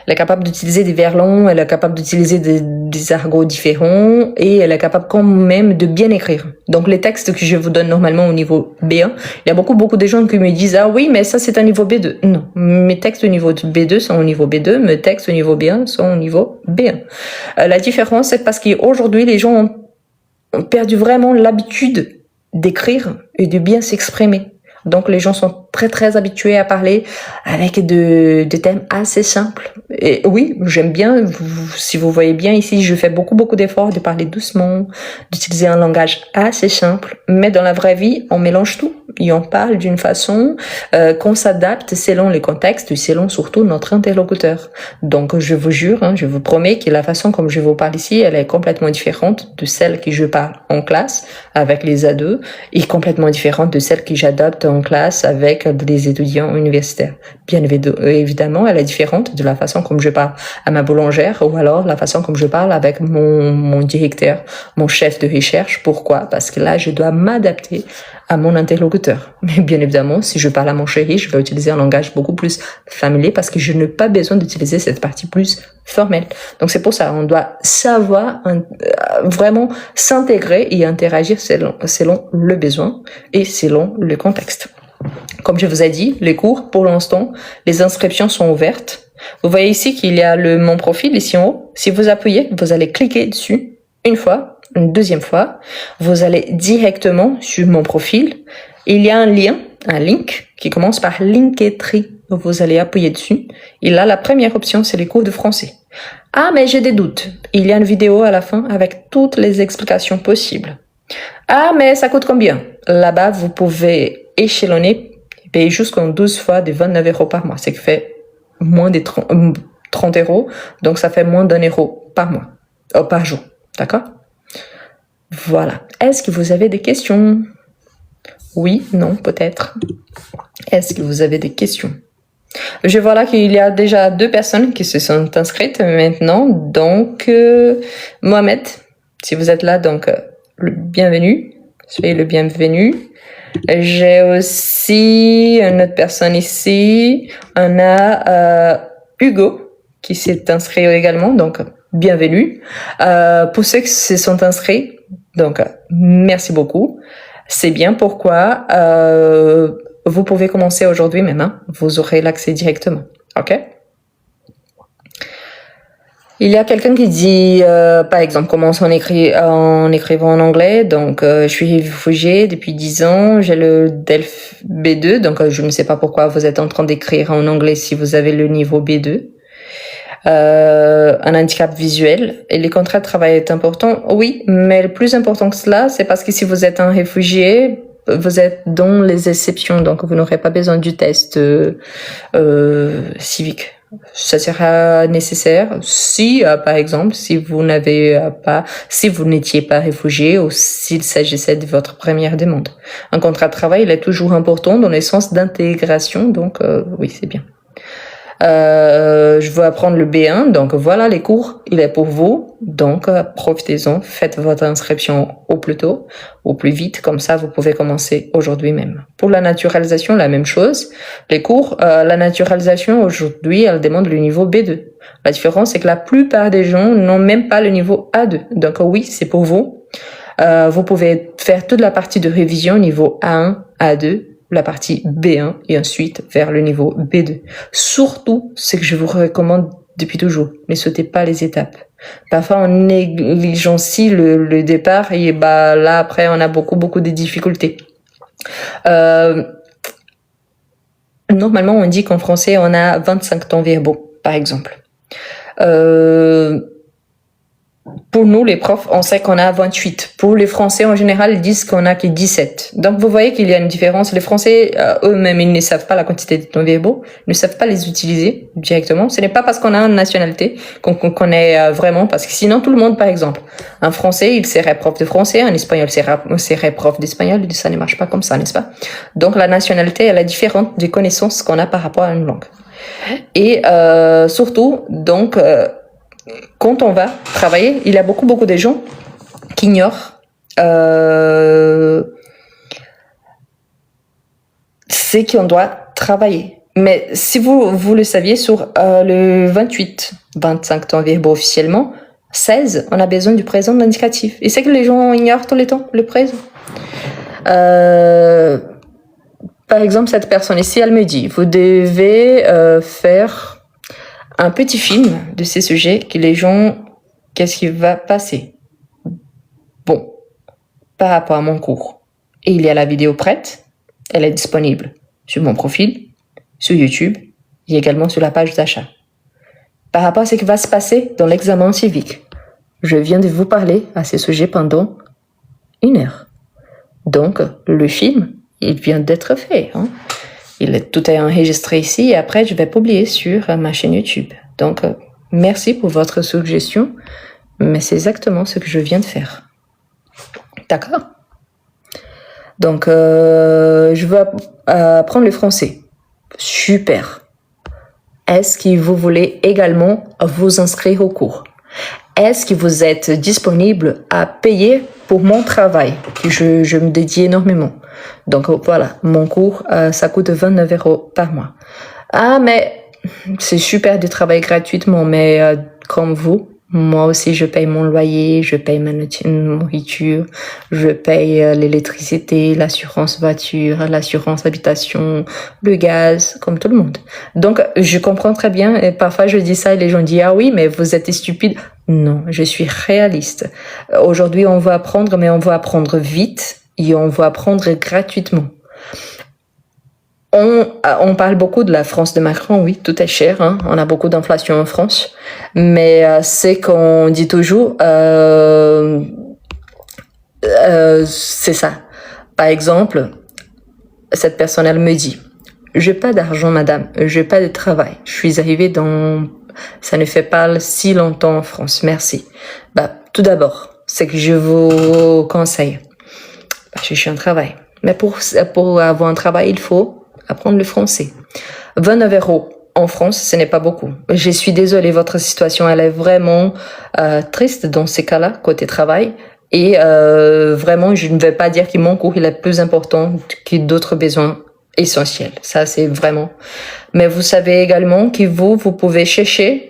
elle est capable d'utiliser des vers longs, elle est capable d'utiliser des argots différents et elle est capable quand même de bien écrire. Donc les textes que je vous donne normalement au niveau B1, il y a beaucoup de gens qui me disent « Ah oui, mais ça c'est un niveau B2 ». Non, mes textes au niveau B2 sont au niveau B2, mes textes au niveau B1 sont au niveau B1. La différence, c'est parce qu'aujourd'hui, les gens ont perdu vraiment l'habitude d'écrire et de bien s'exprimer. Donc les gens sont très habitués à parler avec des thèmes assez simples. Et oui, j'aime bien, si vous voyez bien ici, je fais beaucoup d'efforts de parler doucement, d'utiliser un langage assez simple. Mais dans la vraie vie, on mélange tout et on parle d'une façon qu'on s'adapte selon le contexte, selon surtout notre interlocuteur. Donc je vous jure, je vous promets que la façon comme je vous parle ici, elle est complètement différente de celle que je parle en classe avec les ados et complètement différente de celle que j'adopte en classe avec des étudiants universitaires. Bien évidemment, elle est différente de la façon comme je parle à ma boulangère ou alors la façon comme je parle avec mon directeur, mon chef de recherche. Pourquoi? Parce que là, je dois m'adapter à mon interlocuteur. Mais bien évidemment, si je parle à mon chéri, je vais utiliser un langage beaucoup plus familier parce que je n'ai pas besoin d'utiliser cette partie plus formelle. Donc c'est pour ça, on doit savoir vraiment s'intégrer et interagir selon le besoin et selon le contexte. Comme je vous ai dit, les cours, pour l'instant, les inscriptions sont ouvertes. Vous voyez ici qu'il y a mon profil ici en haut. Si vous appuyez, vous allez cliquer dessus une fois, une deuxième fois. Vous allez directement sur mon profil. Il y a un link qui commence par Linktree. Vous allez appuyer dessus. Et là, la première option, c'est les cours de français. Ah, mais j'ai des doutes. Il y a une vidéo à la fin avec toutes les explications possibles. Ah, mais ça coûte combien? Là-bas, vous pouvez échelonner et payer jusqu'en 12 fois de 29 € par mois. C'est qui fait moins de 30 €. Donc, ça fait moins d'1 € par mois, par jour. D'accord? Voilà. Est-ce que vous avez des questions? Oui, non, peut-être. Est-ce que vous avez des questions? Je vois là qu'il y a déjà 2 personnes qui se sont inscrites maintenant. Donc, Mohamed, si vous êtes là, donc, bienvenue. Soyez le bienvenu. J'ai aussi une autre personne ici. On a Hugo qui s'est inscrit également, donc bienvenue. Pour ceux qui se sont inscrits, donc merci beaucoup. C'est bien pourquoi vous pouvez commencer aujourd'hui même. Hein. Vous aurez l'accès directement. Ok? Il y a quelqu'un qui dit, par exemple, commence en écrivant en anglais. Donc, je suis réfugiée depuis 10 ans. J'ai le DELF B2. Donc, je ne sais pas pourquoi vous êtes en train d'écrire en anglais si vous avez le niveau B2. Un handicap visuel. Et les contrats de travail est important. Oui, mais le plus important que cela, c'est parce que si vous êtes un réfugié, vous êtes dans les exceptions. Donc, vous n'aurez pas besoin du test civique. Ça sera nécessaire si, par exemple, si vous n'étiez pas réfugié ou s'il s'agissait de votre première demande. Un contrat de travail, il est toujours important dans le sens d'intégration, donc oui, c'est bien. Je veux apprendre le B1, donc voilà les cours, il est pour vous, donc profitez-en, faites votre inscription au plus tôt, au plus vite, comme ça vous pouvez commencer aujourd'hui même. Pour la naturalisation, la même chose, les cours, la naturalisation aujourd'hui, elle demande le niveau B2. La différence, c'est que la plupart des gens n'ont même pas le niveau A2, donc oui, c'est pour vous. Vous pouvez faire toute la partie de révision niveau A1, A2, la partie B1 et ensuite vers le niveau B2. Surtout, ce que je vous recommande depuis toujours, ne sautez pas les étapes. Parfois, on négligencie le départ et là, après, on a beaucoup de difficultés. Normalement, on dit qu'en français, on a 25 temps verbaux, par exemple. Pour nous, les profs, on sait qu'on a 28. Pour les Français, en général, ils disent qu'on a que 17. Donc, vous voyez qu'il y a une différence. Les Français, eux-mêmes, ils ne savent pas la quantité de temps verbaux, ne savent pas les utiliser directement. Ce n'est pas parce qu'on a une nationalité qu'on connaît vraiment, parce que sinon, tout le monde, par exemple, un Français, il serait prof de français, un Espagnol serait prof d'espagnol, ça ne marche pas comme ça, n'est-ce pas? Donc, la nationalité, elle est différente des connaissances qu'on a par rapport à une langue. Et surtout, donc, quand on va travailler, il y a beaucoup de gens qui ignorent c'est qu'on doit travailler. Mais si vous le saviez, sur le 28, 25 temps verbaux officiellement, 16, on a besoin du présent de l'indicatif. Et c'est que les gens ignorent tout le temps le présent. Par exemple, cette personne ici, elle me dit, vous devez faire un petit film de ces sujets que les gens, qu'est-ce qui va passer? Bon, par rapport à mon cours. Et il y a la vidéo prête, elle est disponible sur mon profil, sur YouTube et également sur la page d'achat. Par rapport à ce qui va se passer dans l'examen civique, je viens de vous parler à ce sujet pendant 1 heure. Donc, le film, il vient d'être fait. Hein. Tout est enregistré ici et après, je vais publier sur ma chaîne YouTube. Donc, merci pour votre suggestion, mais c'est exactement ce que je viens de faire. D'accord? Donc, je veux apprendre le français. Super. Est-ce que vous voulez également vous inscrire au cours? Est-ce que vous êtes disponible à payer pour mon travail, que je me dédie énormément? Donc voilà, mon cours, ça coûte 29 € par mois. Ah, mais c'est super de travailler gratuitement, mais comme vous, moi aussi je paye mon loyer, je paye ma nourriture, je paye l'électricité, l'assurance voiture, l'assurance habitation, le gaz, comme tout le monde. Donc je comprends très bien, et parfois je dis ça et les gens disent ah oui mais vous êtes stupide. Non, je suis réaliste. Aujourd'hui on va apprendre, mais on va apprendre vite et on va apprendre gratuitement. On parle beaucoup de la France de Macron, oui, tout est cher, hein. On a beaucoup d'inflation en France, mais c'est qu'on dit toujours, c'est ça. Par exemple, cette personne, elle me dit, j'ai pas d'argent, madame, j'ai pas de travail, je suis arrivée dans, ça ne fait pas si longtemps en France, merci. Bah, tout d'abord, c'est que je vous conseille, je suis en travail, mais pour avoir un travail, il faut apprendre le français. 29 € en France, ce n'est pas beaucoup. Je suis désolée, votre situation, elle est vraiment triste dans ces cas-là, côté travail. Et vraiment, je ne vais pas dire que mon cours il est plus important que d'autres besoins essentiels. Ça, c'est vraiment. Mais vous savez également que vous pouvez chercher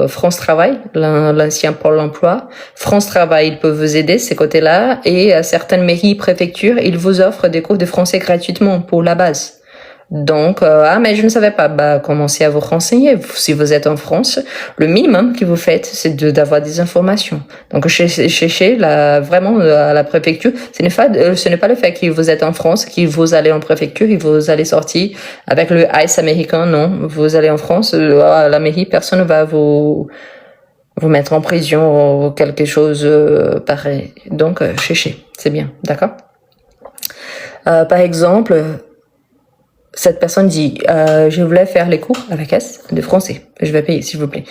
France Travail, l'ancien Pôle emploi. France Travail, il peut vous aider, ces côtés-là. Et à certaines mairies, préfectures, ils vous offrent des cours de français gratuitement pour la base. Donc, mais je ne savais pas, bah, commencez à vous renseigner. Si vous êtes en France, le minimum que vous faites, c'est d'avoir des informations. Donc, cherchez vraiment à la préfecture. Ce n'est pas le fait que vous êtes en France, que vous allez en préfecture et vous allez sortir avec le ICE américain. Non, vous allez en France, à la mairie, personne ne va vous mettre en prison ou quelque chose pareil. Donc, cherchez, c'est bien, d'accord? Par exemple, cette personne dit, je voulais faire les cours avec S de français. Je vais payer, s'il vous plaît.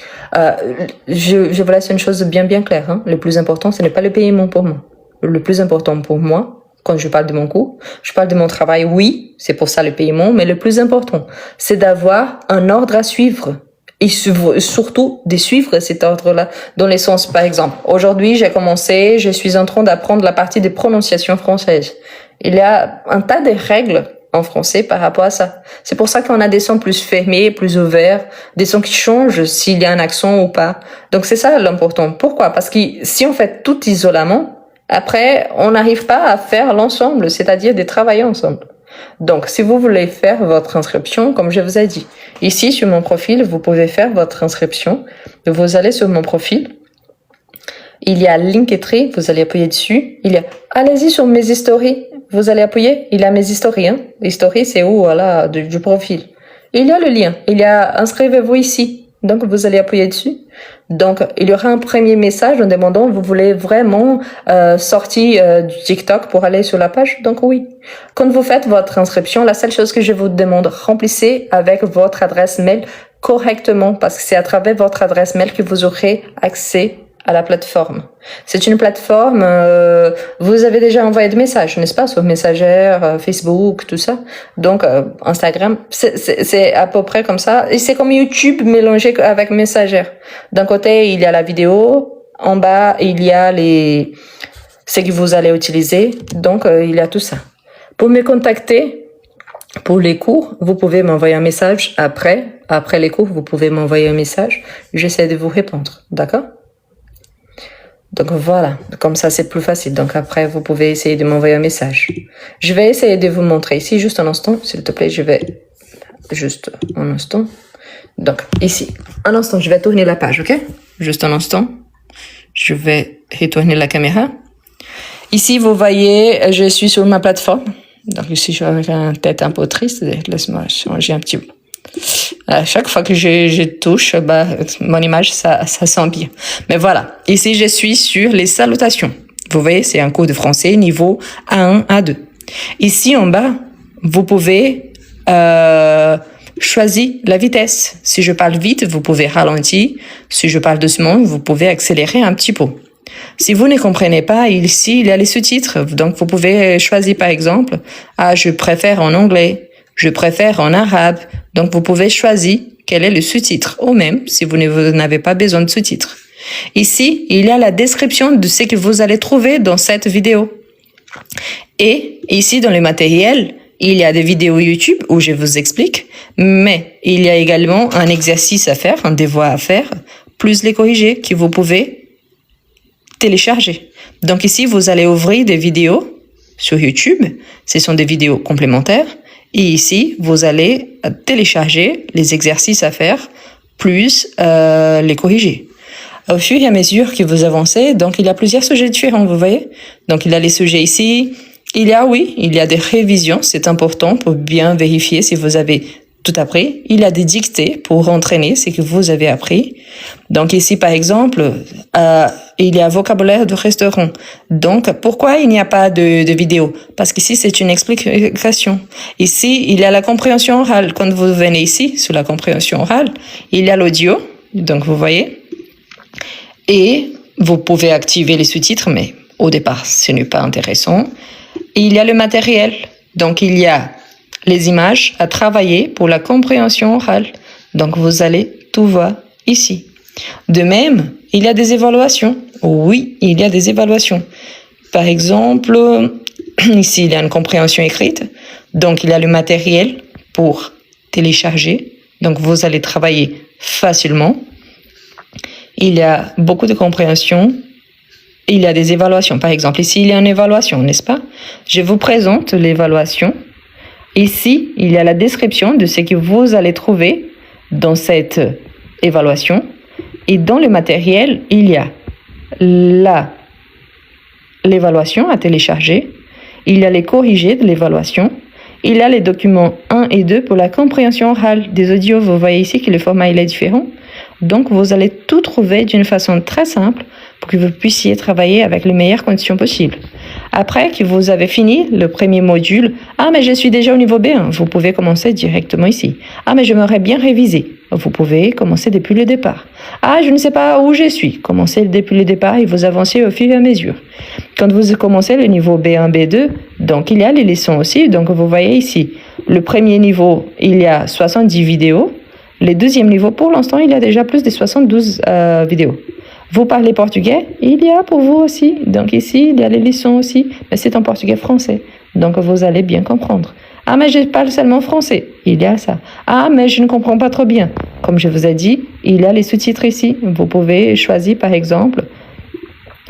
Je vous laisse une chose bien claire. Hein. Le plus important, ce n'est pas le paiement pour moi. Le plus important pour moi, quand je parle de mon cours, je parle de mon travail, oui, c'est pour ça le paiement, mais le plus important, c'est d'avoir un ordre à suivre. Et surtout de suivre cet ordre-là dans les sens, par exemple. Aujourd'hui, j'ai commencé, je suis en train d'apprendre la partie des prononciations françaises. Il y a un tas de règles en français par rapport à ça. C'est pour ça qu'on a des sons plus fermés, plus ouverts, des sons qui changent s'il y a un accent ou pas. Donc c'est ça l'important. Pourquoi? Parce que si on fait tout isolément, après, on n'arrive pas à faire l'ensemble, c'est-à-dire de travailler ensemble. Donc, si vous voulez faire votre inscription, comme je vous ai dit, ici sur mon profil, vous pouvez faire votre inscription. Vous allez sur mon profil. Il y a Linktree, vous allez appuyer dessus. Il y a, allez-y sur mes stories. Vous allez appuyer, il y a mes stories, hein. Les stories, c'est où, voilà, du profil. Il y a le lien. Il y a inscrivez-vous ici. Donc, vous allez appuyer dessus. Donc, il y aura un premier message en demandant, vous voulez vraiment sortir du TikTok pour aller sur la page? Donc, oui. Quand vous faites votre inscription, la seule chose que je vous demande, remplissez avec votre adresse mail correctement parce que c'est à travers votre adresse mail que vous aurez accès à la plateforme. C'est une plateforme, vous avez déjà envoyé des messages, n'est-ce pas, sur Messenger, Facebook, tout ça. Donc, Instagram, c'est à peu près comme ça. Et c'est comme YouTube mélangé avec Messenger. D'un côté, il y a la vidéo. En bas, il y a ce que vous allez utiliser. Donc, il y a tout ça. Pour me contacter, pour les cours, vous pouvez m'envoyer un message après. Après les cours, vous pouvez m'envoyer un message. J'essaie de vous répondre. D'accord? Donc voilà, comme ça c'est plus facile. Donc après, vous pouvez essayer de m'envoyer un message. Je vais essayer de vous montrer ici, juste un instant, s'il te plaît, je vais juste un instant. Donc ici, un instant, je vais tourner la page, ok? Juste un instant. Je vais retourner la caméra. Ici, vous voyez, je suis sur ma plateforme. Donc ici, je suis avec une tête un peu triste. Laisse-moi changer un petit peu. À chaque fois que je touche, bah, mon image, ça sent bien. Mais voilà. Ici, je suis sur les salutations. Vous voyez, c'est un cours de français niveau A1, A2. Ici, en bas, vous pouvez choisir la vitesse. Si je parle vite, vous pouvez ralentir. Si je parle doucement, vous pouvez accélérer un petit peu. Si vous ne comprenez pas, ici, il y a les sous-titres. Donc, vous pouvez choisir, par exemple, je préfère en anglais. Je préfère en arabe. Donc, vous pouvez choisir quel est le sous-titre. Ou même, si vous n'avez pas besoin de sous-titres. Ici, il y a la description de ce que vous allez trouver dans cette vidéo. Et ici, dans le matériel, il y a des vidéos YouTube où je vous explique, mais il y a également un exercice à faire, un devoir à faire, plus les corriger que vous pouvez télécharger. Donc ici, vous allez ouvrir des vidéos sur YouTube. Ce sont des vidéos complémentaires. Et ici, vous allez télécharger les exercices à faire, plus les corriger. Au fur et à mesure que vous avancez, donc il y a plusieurs sujets différents, vous voyez. Donc il y a les sujets ici. Il y a des révisions, c'est important pour bien vérifier si vous avez tout appris. Il y a des dictées pour entraîner ce que vous avez appris. Donc ici, par exemple, il y a vocabulaire de restaurant. Donc, pourquoi il n'y a pas de vidéo? Parce qu'ici, c'est une explication. Ici, il y a la compréhension orale. Quand vous venez ici, sur la compréhension orale, il y a l'audio. Donc, vous voyez. Et vous pouvez activer les sous-titres, mais au départ, ce n'est pas intéressant. Il y a le matériel, donc il y a les images à travailler pour la compréhension orale. Donc vous allez tout voir ici. De même, il y a des évaluations. Oui, il y a des évaluations. Par exemple, ici il y a une compréhension écrite. Donc il y a le matériel pour télécharger. Donc vous allez travailler facilement. Il y a beaucoup de compréhension. Il y a des évaluations. Par exemple, ici, il y a une évaluation, n'est-ce pas? Je vous présente l'évaluation. Ici, il y a la description de ce que vous allez trouver dans cette évaluation. Et dans le matériel, il y a l'évaluation à télécharger. Il y a les corrigés de l'évaluation. Il y a les documents 1 et 2 pour la compréhension orale des audios. Vous voyez ici que le format il est différent. Donc, vous allez tout trouver d'une façon très simple pour que vous puissiez travailler avec les meilleures conditions possibles. Après que vous avez fini le premier module, mais je suis déjà au niveau B1, vous pouvez commencer directement ici. Mais j'aimerais bien réviser. Vous pouvez commencer depuis le départ. Je ne sais pas où je suis. Commencez depuis le départ et vous avancez au fur et à mesure. Quand vous commencez le niveau B1, B2, donc il y a les leçons aussi. Donc vous voyez ici, le premier niveau, il y a 70 vidéos. Le deuxième niveau, pour l'instant, il y a déjà plus de 72 vidéos. Vous parlez portugais, il y a pour vous aussi. Donc ici, il y a les leçons aussi, mais c'est en portugais français. Donc vous allez bien comprendre. Mais je parle seulement français. Il y a ça. Mais je ne comprends pas trop bien. Comme je vous ai dit, il y a les sous-titres ici. Vous pouvez choisir, par exemple,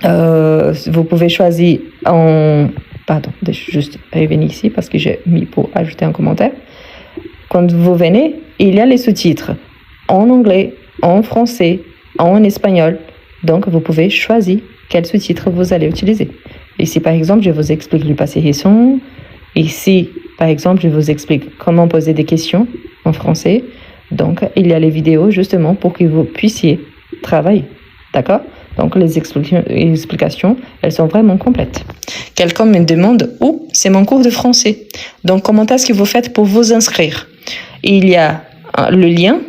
vous pouvez choisir en... Pardon, je vais juste revenir ici parce que j'ai mis pour ajouter un commentaire. Quand vous venez, il y a les sous-titres en anglais, en français, en espagnol. Donc, vous pouvez choisir quel sous-titre vous allez utiliser. Ici, par exemple, je vous explique le passé récent. Ici, par exemple, je vous explique comment poser des questions en français. Donc, il y a les vidéos justement pour que vous puissiez travailler. D'accord? Donc, les explications, elles sont vraiment complètes. Quelqu'un me demande où c'est mon cours de français. Donc, comment est-ce que vous faites pour vous inscrire? Il y a le lien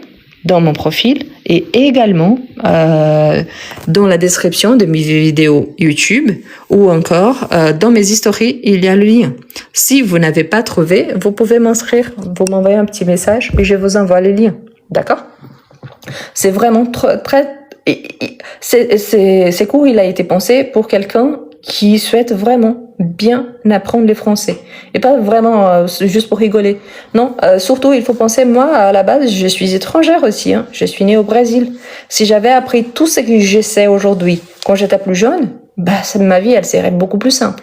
dans mon profil et également dans la description de mes vidéos YouTube ou encore dans mes histories, il y a le lien. Si vous n'avez pas trouvé, vous pouvez m'inscrire, vous m'envoyez un petit message et je vous envoie le lien. D'accord? C'est vraiment très... Ces cours, il a été pensé pour quelqu'un qui souhaite vraiment bien apprendre le français. Et pas vraiment juste pour rigoler. Non, surtout, il faut penser, moi, à la base, je suis étrangère aussi. Je suis née au Brésil. Si j'avais appris tout ce que je sais aujourd'hui quand j'étais plus jeune, ma vie, elle serait beaucoup plus simple.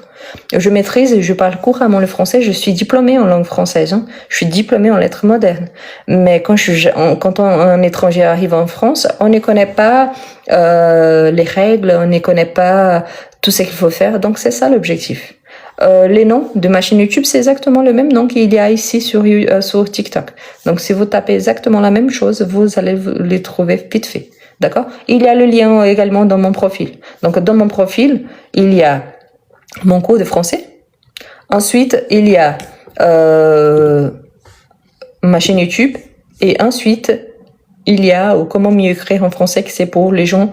Je maîtrise et je parle couramment le français. Je suis diplômée en langue française. Je suis diplômée en lettres modernes. Mais quand un étranger arrive en France, on ne connaît pas les règles, on ne connaît pas tout ce qu'il faut faire. Donc, c'est ça l'objectif. Les noms de ma chaîne YouTube, c'est exactement le même nom qu'il y a ici sur TikTok. Donc, si vous tapez exactement la même chose, vous allez les trouver vite fait. D'accord? Il y a le lien également dans mon profil. Donc, dans mon profil, il y a mon cours de français. Ensuite, il y a ma chaîne YouTube. Et ensuite, il y a comment mieux écrire en français, que c'est pour les gens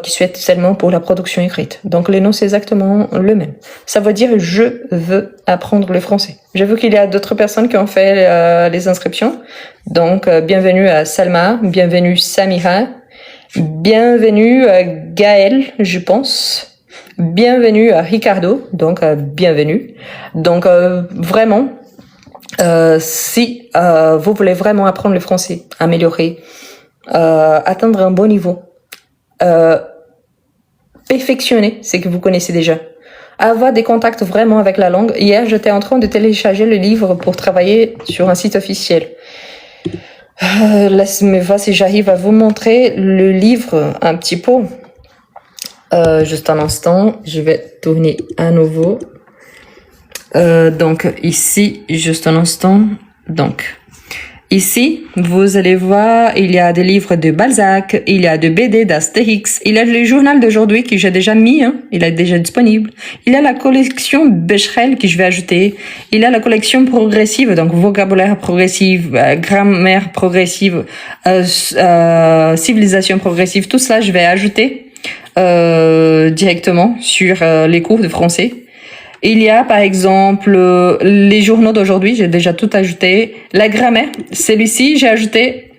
qui souhaitent seulement pour la production écrite. Donc, les noms, c'est exactement le même. Ça veut dire « je veux apprendre le français ». Je veux qu'il y a d'autres personnes qui ont fait les inscriptions. Donc, bienvenue à Salma, bienvenue Samira, bienvenue Gaël, je pense. bienvenue à Ricardo, donc bienvenue. Donc vraiment, si vous voulez vraiment apprendre le français, améliorer, atteindre un bon niveau, perfectionner ce que vous connaissez déjà, avoir des contacts vraiment avec la langue. Hier, j'étais en train de télécharger le livre pour travailler sur un site officiel. Laissez-moi voir si j'arrive à vous montrer le livre un petit peu. Juste un instant, je vais tourner à nouveau. Donc ici, juste un instant. Donc ici, vous allez voir, il y a des livres de Balzac, il y a des BD d'Astérix, il y a le journal d'aujourd'hui que j'ai déjà mis, hein, il est déjà disponible. Il y a la collection Becherel que je vais ajouter. Il y a la collection progressive, donc vocabulaire progressif, grammaire progressive, civilisation progressive, tout ça je vais ajouter directement sur les cours de français. Il y a par exemple les journaux d'aujourd'hui, j'ai déjà tout ajouté. La grammaire, celui-ci j'ai ajouté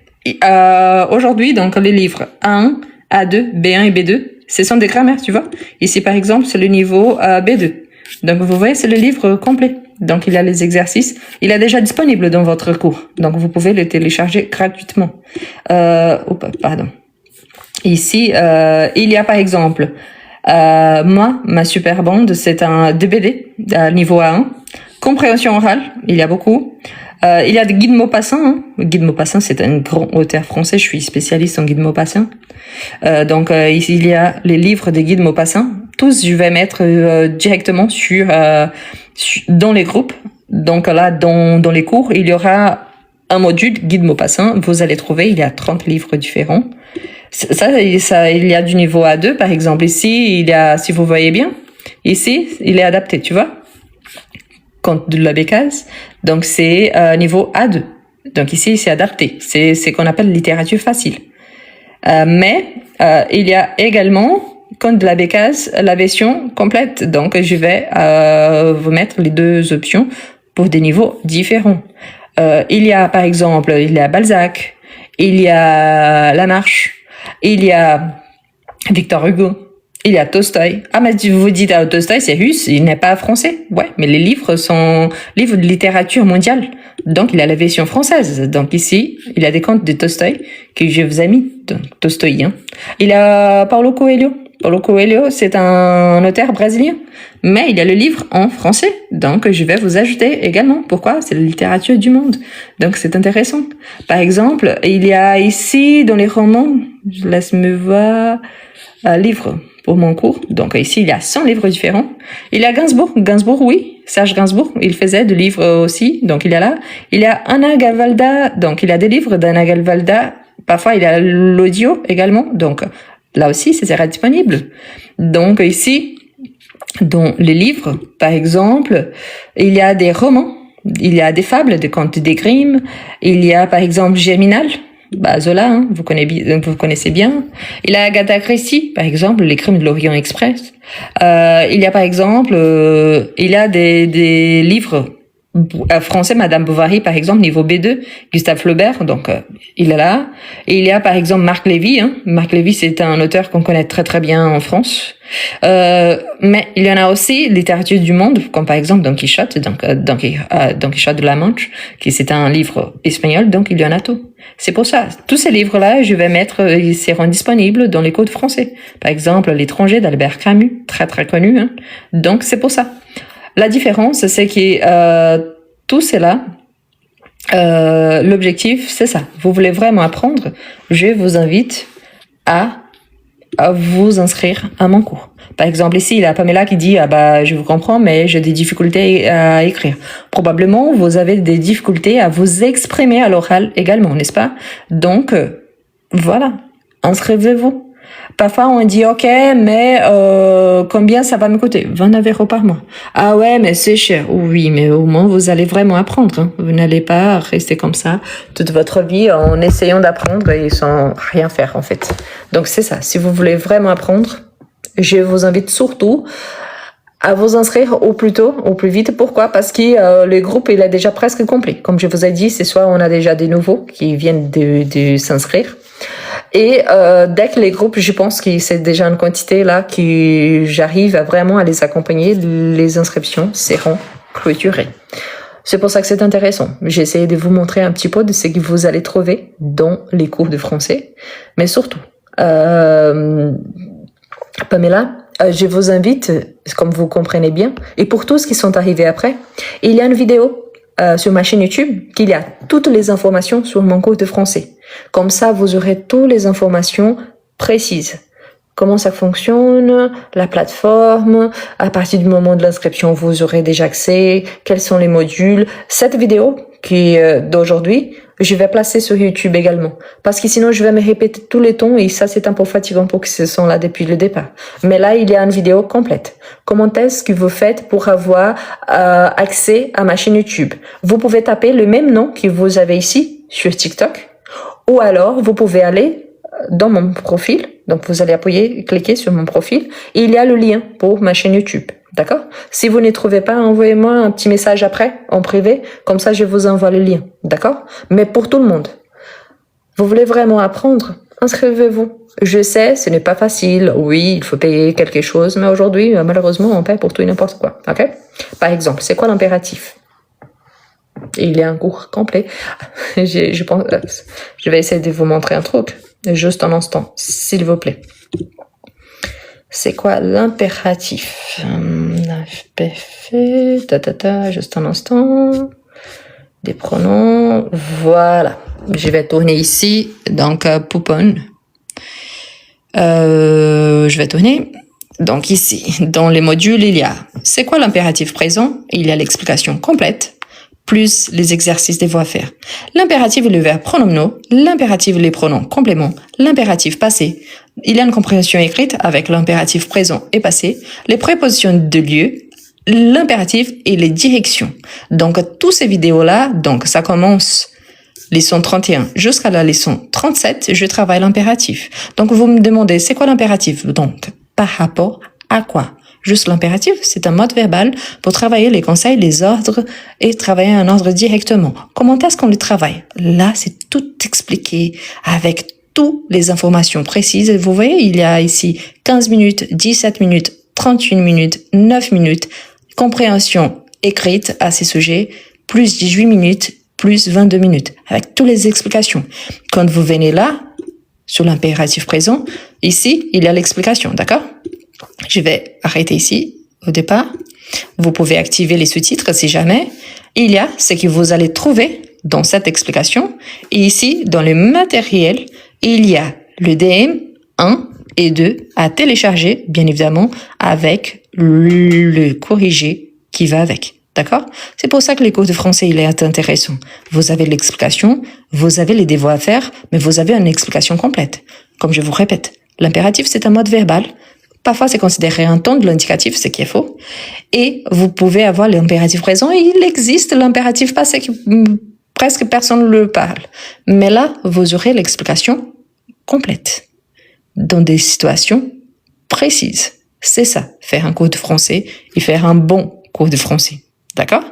aujourd'hui, donc les livres A1, A2, B1 et B2. Ce sont des grammaires, tu vois. Ici par exemple c'est le niveau B2. Donc vous voyez c'est le livre complet. Donc il y a les exercices, il est déjà disponible dans votre cours. Donc vous pouvez le télécharger gratuitement. Pardon. Ici il y a par exemple moi, ma super bande, c'est un DBD niveau A1. Compréhension orale, il y a beaucoup. Il y a de Guy de Maupassant. Hein. Guy de Maupassant, c'est un grand auteur français. Je suis spécialiste en Guy de Maupassant. Donc ici, il y a les livres de Guy de Maupassant. Tous, je vais mettre directement dans les groupes. Donc là, dans les cours, il y aura un module Guy de Maupassant. Vous allez trouver, il y a 30 livres différents. Ça, il y a du niveau A2, par exemple. Ici, il y a, si vous voyez bien, ici, il est adapté, tu vois. Conte de la Bécasse. Donc, c'est niveau A2. Donc, ici, c'est adapté. C'est ce qu'on appelle littérature facile. Mais, il y a également, Conte de la Bécasse, la version complète. Donc, je vais vous mettre les deux options pour des niveaux différents. Il y a, par exemple, il y a Balzac. Il y a Lamarche. Il y a Victor Hugo, il y a Tolstoï. Ah, mais vous dites, Tolstoï, c'est russe, il n'est pas français. Ouais, mais les livres sont livres de littérature mondiale. Donc, il a la version française. Donc, ici, il y a des contes de Tolstoï que je vous ai mis. Donc, Tolstoï, hein. Il y a Paulo Coelho. Paulo Coelho, c'est un auteur brésilien. Mais il y a le livre en français. Donc, je vais vous ajouter également. Pourquoi? C'est la littérature du monde. Donc, c'est intéressant. Par exemple, il y a ici, dans les romans, je laisse me voir, un livre pour mon cours. Donc, ici, il y a 100 livres différents. Il y a Gainsbourg. Gainsbourg, oui. Serge Gainsbourg, il faisait des livres aussi. Donc, il y a là. Il y a Anna Gavalda. Donc, il y a des livres d'Anna Gavalda. Parfois, il y a l'audio également. Donc, là aussi, c'est sera disponible. Donc, ici, dans les livres, par exemple, il y a des romans, il y a des fables, des contes des Grimm, il y a par exemple Germinal, Zola, hein, vous connaissez bien. Il y a Agatha Christie, par exemple, les Crimes de l'Orient Express. Il y a par exemple, il y a des livres français, Madame Bovary, par exemple, niveau B2, Gustave Flaubert, donc il est là. Et il y a par exemple Marc Lévy. Hein. Marc Lévy, c'est un auteur qu'on connaît très très bien en France. Mais il y en a aussi littérature du monde, comme par exemple Don Quichotte, Don Quichotte de la Manche, qui c'est un livre espagnol, donc il y en a tout. C'est pour ça, tous ces livres-là, je vais mettre, ils seront disponibles dans les codes français. Par exemple, L'étranger d'Albert Camus, très très connu. Hein. Donc c'est pour ça. La différence, c'est que tout cela, l'objectif, c'est ça. Vous voulez vraiment apprendre, je vous invite à vous inscrire à mon cours. Par exemple, ici, il y a Pamela qui dit, je vous comprends, mais j'ai des difficultés à écrire. Probablement, vous avez des difficultés à vous exprimer à l'oral également, n'est-ce pas? Donc, voilà, inscrivez-vous. Parfois, on dit, OK, mais combien ça va me coûter? 29 € par mois. Ah ouais, mais c'est cher. Oui, mais au moins, vous allez vraiment apprendre. Hein. Vous n'allez pas rester comme ça toute votre vie en essayant d'apprendre et sans rien faire, en fait. Donc, c'est ça. Si vous voulez vraiment apprendre, je vous invite surtout à vous inscrire au plus tôt, au plus vite. Pourquoi? Parce que le groupe, il est déjà presque complet. Comme je vous ai dit, ce soir, on a déjà des nouveaux qui viennent de s'inscrire. Et dès que les groupes, je pense que c'est déjà une quantité là, que j'arrive à vraiment à les accompagner, les inscriptions seront clôturées. C'est pour ça que c'est intéressant. J'ai essayé de vous montrer un petit peu de ce que vous allez trouver dans les cours de français. Mais surtout, Pamela, je vous invite, comme vous comprenez bien, et pour tous qui sont arrivés après, il y a une vidéo sur ma chaîne YouTube qu'il y a toutes les informations sur mon cours de français. Comme ça, vous aurez toutes les informations précises. Comment ça fonctionne, la plateforme, à partir du moment de l'inscription, vous aurez déjà accès, quels sont les modules. Cette vidéo qui est d'aujourd'hui, je vais placer sur YouTube également. Parce que sinon, je vais me répéter tous les temps et ça, c'est un peu fatigant pour ceux qui sont là depuis le départ. Mais là, il y a une vidéo complète. Comment est-ce que vous faites pour avoir accès à ma chaîne YouTube? Vous pouvez taper le même nom que vous avez ici sur TikTok. Ou alors, vous pouvez aller dans mon profil. Donc, vous allez appuyer, cliquer sur mon profil. Et il y a le lien pour ma chaîne YouTube. D'accord? Si vous ne trouvez pas, envoyez-moi un petit message après, en privé. Comme ça, je vous envoie le lien. D'accord? Mais pour tout le monde. Vous voulez vraiment apprendre? Inscrivez-vous. Je sais, ce n'est pas facile. Oui, il faut payer quelque chose. Mais aujourd'hui, malheureusement, on paie pour tout et n'importe quoi. OK? Par exemple, c'est quoi l'impératif? Il y a un cours complet. Je pense, je vais essayer de vous montrer un truc. Juste un instant, s'il vous plaît. C'est quoi l'impératif? Juste un instant. Des pronoms. Voilà. Je vais tourner ici. Donc, poupon. Je vais tourner. Donc, ici, dans les modules, il y a, c'est quoi l'impératif présent? Il y a l'explication complète, plus les exercices des voix à faire. L'impératif est le verbe pronominaux, l'impératif les pronoms compléments, l'impératif passé. Il y a une compréhension écrite avec l'impératif présent et passé, les prépositions de lieu, l'impératif et les directions. Donc, toutes ces vidéos-là, donc, ça commence leçon 31 jusqu'à la leçon 37, je travaille l'impératif. Donc, vous me demandez, c'est quoi l'impératif? Donc, par rapport à quoi? Juste l'impératif, c'est un mode verbal pour travailler les conseils, les ordres et travailler un ordre directement. Comment est-ce qu'on le travaille? Là, c'est tout expliqué avec toutes les informations précises. Vous voyez, il y a ici 15 minutes, 17 minutes, 31 minutes, 9 minutes, compréhension écrite à ces sujets, plus 18 minutes, plus 22 minutes, avec toutes les explications. Quand vous venez là, sur l'impératif présent, ici, il y a l'explication, d'accord? Je vais arrêter ici, au départ. Vous pouvez activer les sous-titres si jamais. Il y a ce que vous allez trouver dans cette explication. Et ici, dans le matériel, il y a le DM 1 et 2 à télécharger, bien évidemment, avec le corrigé qui va avec. D'accord? C'est pour ça que les cours de français, il est intéressant. Vous avez l'explication, vous avez les devoirs à faire, mais vous avez une explication complète. Comme je vous répète, l'impératif, c'est un mode verbal. Parfois, c'est considéré un temps de l'indicatif, ce qui est faux. Et vous pouvez avoir l'impératif présent et il existe l'impératif passé qui presque personne ne le parle. Mais là, vous aurez l'explication complète dans des situations précises. C'est ça, faire un cours de français et faire un bon cours de français. D'accord?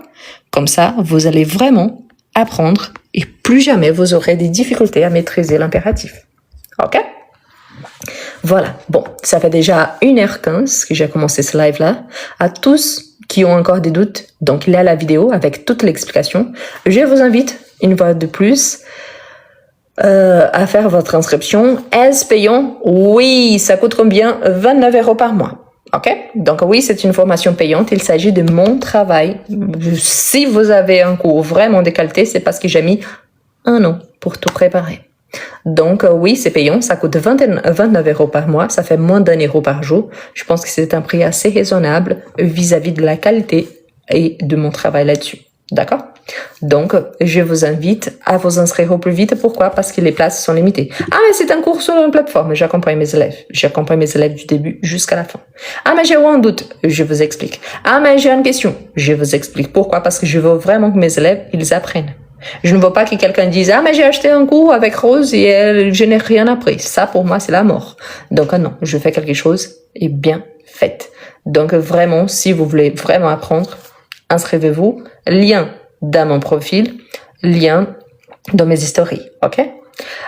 Comme ça, vous allez vraiment apprendre et plus jamais vous aurez des difficultés à maîtriser l'impératif. OK? Voilà. Bon, ça fait déjà 1h15 que j'ai commencé ce live-là. À tous qui ont encore des doutes, donc il y a la vidéo avec toute l'explication. Je vous invite, une fois de plus, à faire votre inscription. Est-ce payant? Oui, ça coûte combien? 29 € par mois. OK? Donc oui, c'est une formation payante. Il s'agit de mon travail. Si vous avez un cours vraiment de qualité, c'est parce que j'ai mis 1 an pour tout préparer. Donc oui, c'est payant. Ça coûte 29 € par mois. Ça fait moins d'1 € par jour. Je pense que c'est un prix assez raisonnable vis-à-vis de la qualité et de mon travail là-dessus. D'accord? Donc, je vous invite à vous inscrire au plus vite. Pourquoi? Parce que les places sont limitées. Ah, mais c'est un cours sur une plateforme. J'accompagne mes élèves. J'accompagne mes élèves du début jusqu'à la fin. Ah, mais j'ai un doute. Je vous explique. Ah, mais j'ai une question. Je vous explique. Pourquoi? Parce que je veux vraiment que mes élèves, ils apprennent. Je ne veux pas que quelqu'un dise, ah, mais j'ai acheté un cours avec Rose et je n'ai rien appris. Ça, pour moi, c'est la mort. Donc, non, je fais quelque chose et bien fait. Donc, vraiment, si vous voulez vraiment apprendre, inscrivez-vous. Lien dans mon profil, lien dans mes histories, OK?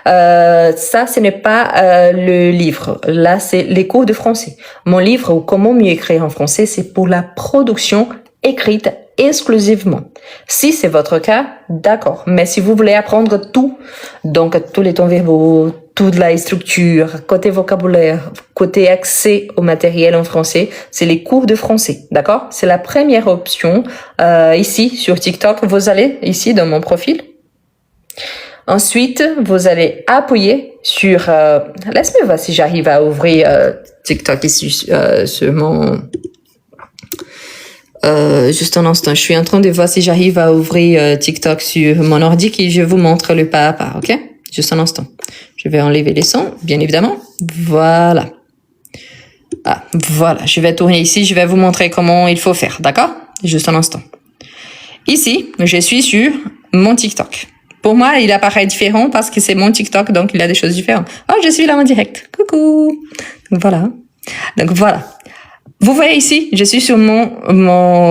Ça, ce n'est pas le livre. Là, c'est les cours de français. Mon livre, ou Comment mieux écrire en français, c'est pour la production écrite exclusivement. Si c'est votre cas, d'accord. Mais si vous voulez apprendre tout, donc tous les temps verbaux, toute la structure, côté vocabulaire, côté accès au matériel en français, c'est les cours de français, d'accord? C'est la première option. Ici, sur TikTok, vous allez ici dans mon profil. Ensuite, vous allez appuyer sur... laisse-moi voir si j'arrive à ouvrir TikTok ici sur mon... juste un instant, je suis en train de voir si j'arrive à ouvrir TikTok sur mon ordi et je vous montre le pas à pas, ok? Juste un instant. Je vais enlever les sons, bien évidemment. Voilà. Ah, voilà. Je vais tourner ici, je vais vous montrer comment il faut faire, d'accord? Juste un instant. Ici, je suis sur mon TikTok. Pour moi, il apparaît différent parce que c'est mon TikTok, donc il a des choses différentes. Oh, je suis là en direct. Coucou. Voilà. Donc voilà. Vous voyez ici, je suis sur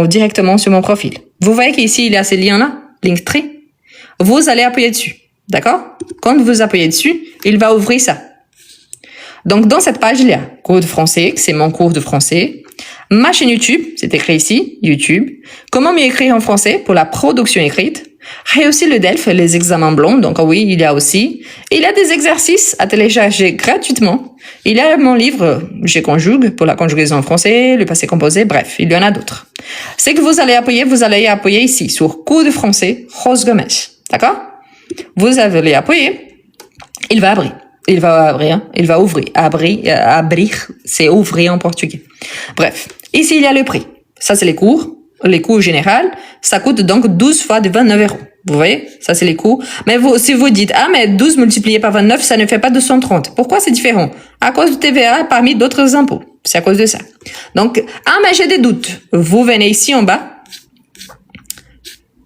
directement sur mon profil. Vous voyez qu'ici, il y a ces liens-là, Linktree. Vous allez appuyer dessus. D'accord? Quand vous appuyez dessus, il va ouvrir ça. Donc, dans cette page, il y a cours de français, c'est mon cours de français. Ma chaîne YouTube, c'est écrit ici, YouTube. Comment mieux écrire en français pour la production écrite. Et aussi le DELF, les examens blancs. Donc oui, il y a aussi. Il y a des exercices à télécharger gratuitement. Il y a mon livre, Je conjugue, pour la conjugaison en français, le passé composé, bref, il y en a d'autres. C'est que vous allez appuyer ici, sur cours de français, Rose Gomes. D'accord? Vous allez appuyer, il va ouvrir. Il va ouvrir. Abrir, c'est ouvrir en portugais. Bref, ici, il y a le prix. Ça, c'est les cours généraux. Ça coûte donc 12 fois de 29 €. Vous voyez? Ça, c'est les cours. Mais si vous dites, ah, mais 12 multiplié par 29, ça ne fait pas 230. Pourquoi c'est différent? À cause du TVA parmi d'autres impôts. C'est à cause de ça. Donc, ah, mais j'ai des doutes. Vous venez ici en bas.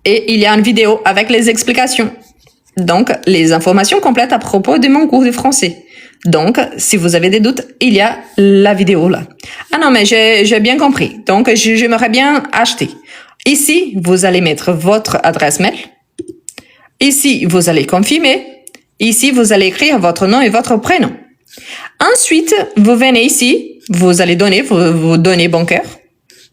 Et il y a une vidéo avec les explications. Donc, les informations complètes à propos de mon cours de français. Donc, si vous avez des doutes, il y a la vidéo là. Ah non, mais j'ai bien compris. Donc, j'aimerais bien acheter. Ici, vous allez mettre votre adresse mail. Ici, vous allez confirmer. Ici, vous allez écrire votre nom et votre prénom. Ensuite, vous venez ici, vous allez donner vos données bancaires.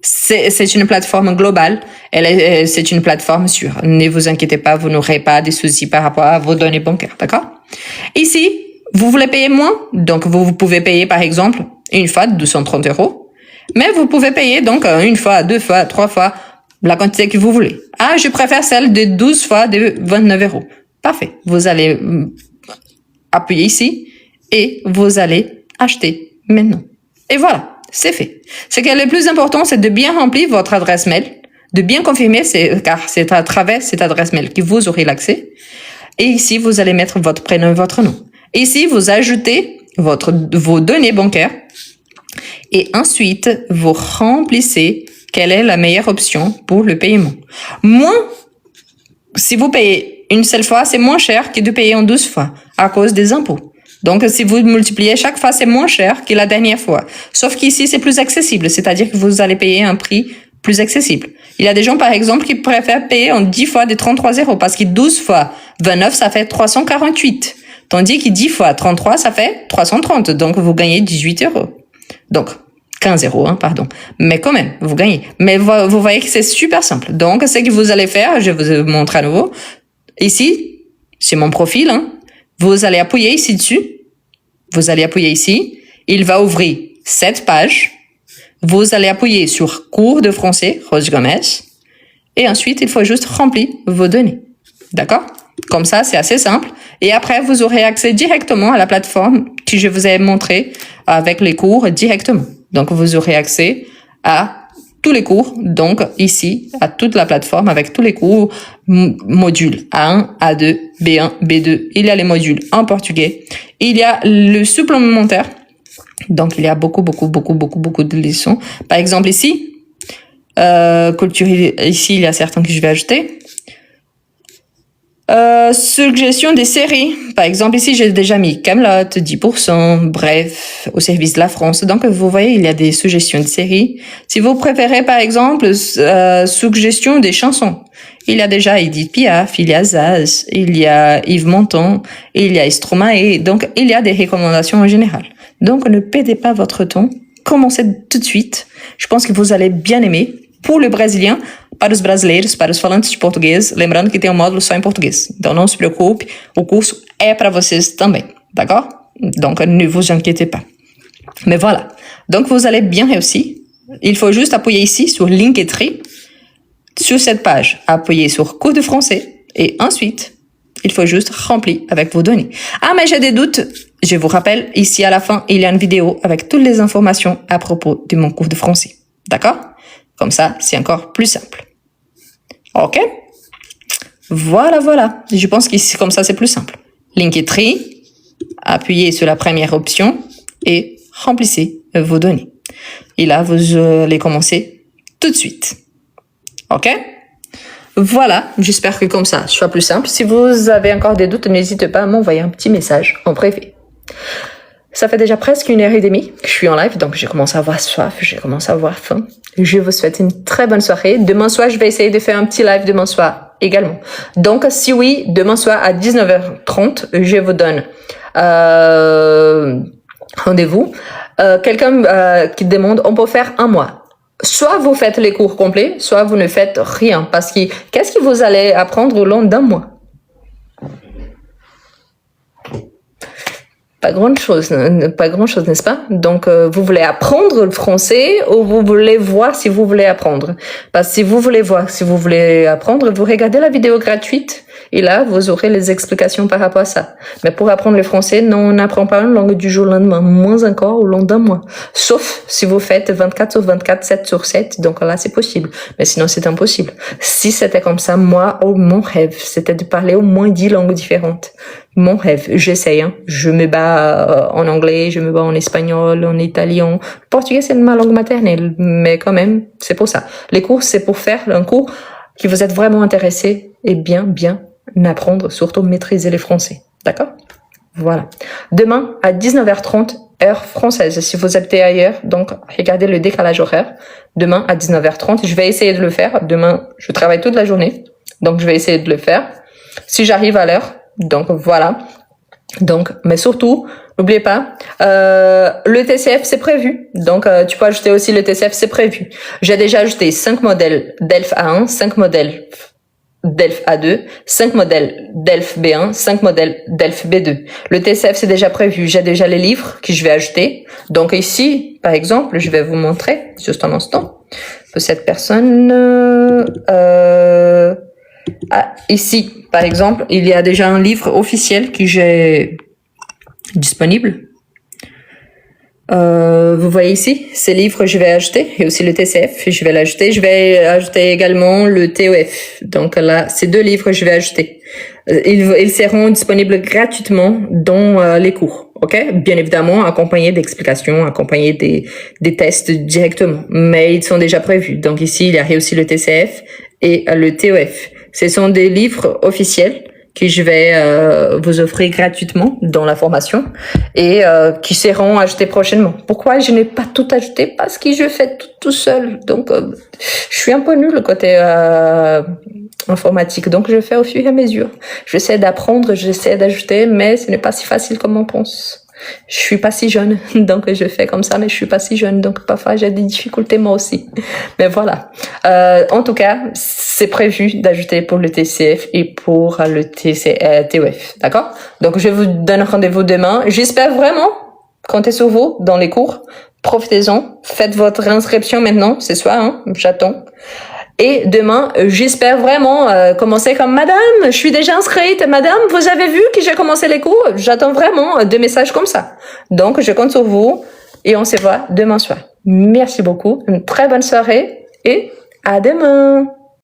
C'est une plateforme globale. C'est une plateforme sûre. Ne vous inquiétez pas, vous n'aurez pas de soucis par rapport à vos données bancaires, d'accord? Ici, vous voulez payer moins, donc vous pouvez payer par exemple une fois 230 €. Mais vous pouvez payer donc une fois, deux fois, trois fois la quantité que vous voulez. Ah, je préfère celle de 12 fois de 29 €. Parfait. Vous allez appuyer ici et vous allez acheter maintenant. Et voilà, c'est fait. Ce qui est le plus important, c'est de bien remplir votre adresse mail, de bien confirmer, car c'est à travers cette adresse mail que vous aurez l'accès. Et ici, vous allez mettre votre prénom et votre nom. Ici, vous ajoutez vos données bancaires et ensuite, vous remplissez quelle est la meilleure option pour le paiement. Si vous payez une seule fois, c'est moins cher que de payer en 12 fois à cause des impôts. Donc, si vous multipliez chaque fois, c'est moins cher que la dernière fois. Sauf qu'ici, c'est plus accessible, c'est-à-dire que vous allez payer un prix plus accessible. Il y a des gens, par exemple, qui préfèrent payer en 10 fois des 33 € parce que 12 fois 29, ça fait 348. Tandis que 10 fois 33, ça fait 330. Donc, vous gagnez 18 €. Donc, 15 €, pardon. Mais quand même, vous gagnez. Mais vous voyez que c'est super simple. Donc, ce que vous allez faire, je vous montre à nouveau. Ici, c'est mon profil, Vous allez appuyer ici dessus. Vous allez appuyer ici. Il va ouvrir cette page. Vous allez appuyer sur cours de français, Rose Gomes. Et ensuite, il faut juste remplir vos données. D'accord? Comme ça, c'est assez simple. Et après, vous aurez accès directement à la plateforme que je vous ai montré avec les cours directement. Donc, vous aurez accès à tous les cours. Donc, ici, à toute la plateforme avec tous les cours, modules A1, A2, B1, B2. Il y a les modules en portugais. Il y a le supplémentaire. Donc, il y a beaucoup de leçons. Par exemple, ici, culture, ici, il y a certains que je vais ajouter. Suggestion des séries. Par exemple, ici, j'ai déjà mis Kaamelott, 10%, bref, au service de la France. Donc, vous voyez, il y a des suggestions de séries. Si vous préférez, par exemple, suggestion des chansons. Il y a déjà Edith Piaf, il y a Zaz, il y a Yves Montand, il y a Stromae. Donc, il y a des recommandations en général. Donc, ne perdez pas votre temps. Commencez tout de suite. Je pense que vous allez bien aimer. Pour le brésilien, para os brasileiros, para os falantes de português, lembrando que tem módulo só em português. Então não se preocupe, o curso é para vocês também, d'accord? Donc ne vous inquiétez pas. Mais voilà, donc vous allez bien réussir. Il faut juste appuyer ici sur Linktree, sur cette page, appuyer sur cours de français et ensuite, il faut juste remplir avec vos données. Ah, mais j'ai des doutes. Je vous rappelle, ici à la fin, il y a une vidéo avec toutes les informations à propos de mon cours de français. D'accord? Comme ça, c'est encore plus simple. Ok? Voilà. Je pense que comme ça, c'est plus simple. Linktree, appuyez sur la première option et remplissez vos données. Et là, vous allez commencer tout de suite. Ok? Voilà, j'espère que comme ça, soit plus simple. Si vous avez encore des doutes, n'hésitez pas à m'envoyer un petit message en privé. Ça fait déjà presque 1h30 que je suis en live, donc j'ai commencé à avoir soif, j'ai commencé à avoir faim. Je vous souhaite une très bonne soirée. Demain soir, je vais essayer de faire un petit live demain soir également. Donc, si oui, demain soir à 19h30, je vous donne rendez-vous. Quelqu'un qui demande, on peut faire un mois. Soit vous faites les cours complets, soit vous ne faites rien. Parce que qu'est-ce que vous allez apprendre au long d'un mois? Pas grand chose, n'est-ce pas? Donc, vous voulez apprendre le français ou vous voulez voir si vous voulez apprendre? Parce que si vous voulez voir si vous voulez apprendre, vous regardez la vidéo gratuite et là, vous aurez les explications par rapport à ça. Mais pour apprendre le français, non, on n'apprend pas une langue du jour au lendemain, moins encore au long d'un mois. Sauf si vous faites 24 sur 24, 7 sur 7, donc là, c'est possible. Mais sinon, c'est impossible. Si c'était comme ça, moi, mon rêve, c'était de parler au moins 10 langues différentes. Mon rêve, j'essaye, hein. Je me bats en anglais, je me bats en espagnol, en italien. Le portugais, c'est ma langue maternelle, mais quand même, c'est pour ça. Les cours, c'est pour faire un cours qui vous êtes vraiment intéressé et bien apprendre, surtout maîtriser les français. D'accord? Voilà. Demain, à 19h30, heure française, si vous habitez ailleurs, donc regardez le décalage horaire. Demain, à 19h30, je vais essayer de le faire. Demain, je travaille toute la journée, donc je vais essayer de le faire. Si j'arrive à l'heure, donc voilà. Donc, mais surtout, n'oubliez pas, le TCF c'est prévu. Donc, tu peux ajouter aussi le TCF, c'est prévu. J'ai déjà ajouté 5 modèles DELF A1, 5 modèles DELF A2, 5 modèles DELF B1, 5 modèles DELF B2. Le TCF c'est déjà prévu. J'ai déjà les livres que je vais ajouter. Donc ici, par exemple, je vais vous montrer juste un instant. Cette personne, ici, par exemple, il y a déjà un livre officiel que j'ai disponible. Vous voyez ici, ces livres, je vais ajouter, et aussi le TCF, je vais l'ajouter. Je vais ajouter également le TEF. Donc là, ces 2 livres, je vais ajouter. Ils seront disponibles gratuitement dans les cours. Ok? Bien évidemment, accompagnés d'explications, accompagnés des tests directement. Mais ils sont déjà prévus. Donc ici, il y a aussi le TCF et le TEF. Ce sont des livres officiels que je vais vous offrir gratuitement dans la formation et qui seront ajoutés prochainement. Pourquoi je n'ai pas tout ajouté? Parce que je fais tout seul. Donc, je suis un peu nulle côté informatique. Donc, je fais au fur et à mesure. J'essaie d'apprendre, j'essaie d'ajouter, mais ce n'est pas si facile comme on pense. Je suis pas si jeune, donc je fais comme ça, mais je suis pas si jeune, donc parfois j'ai des difficultés moi aussi. Mais voilà. En tout cas, c'est prévu d'ajouter pour le TCF et pour le TEF, d'accord? Donc je vous donne rendez-vous demain. J'espère vraiment compter sur vous dans les cours. Profitez-en, faites votre inscription maintenant, ce soir, hein, j'attends. Et demain, j'espère vraiment commencer comme madame, je suis déjà inscrite. Madame, vous avez vu que j'ai commencé les cours? J'attends vraiment des messages comme ça. Donc, je compte sur vous et on se voit demain soir. Merci beaucoup, une très bonne soirée et à demain.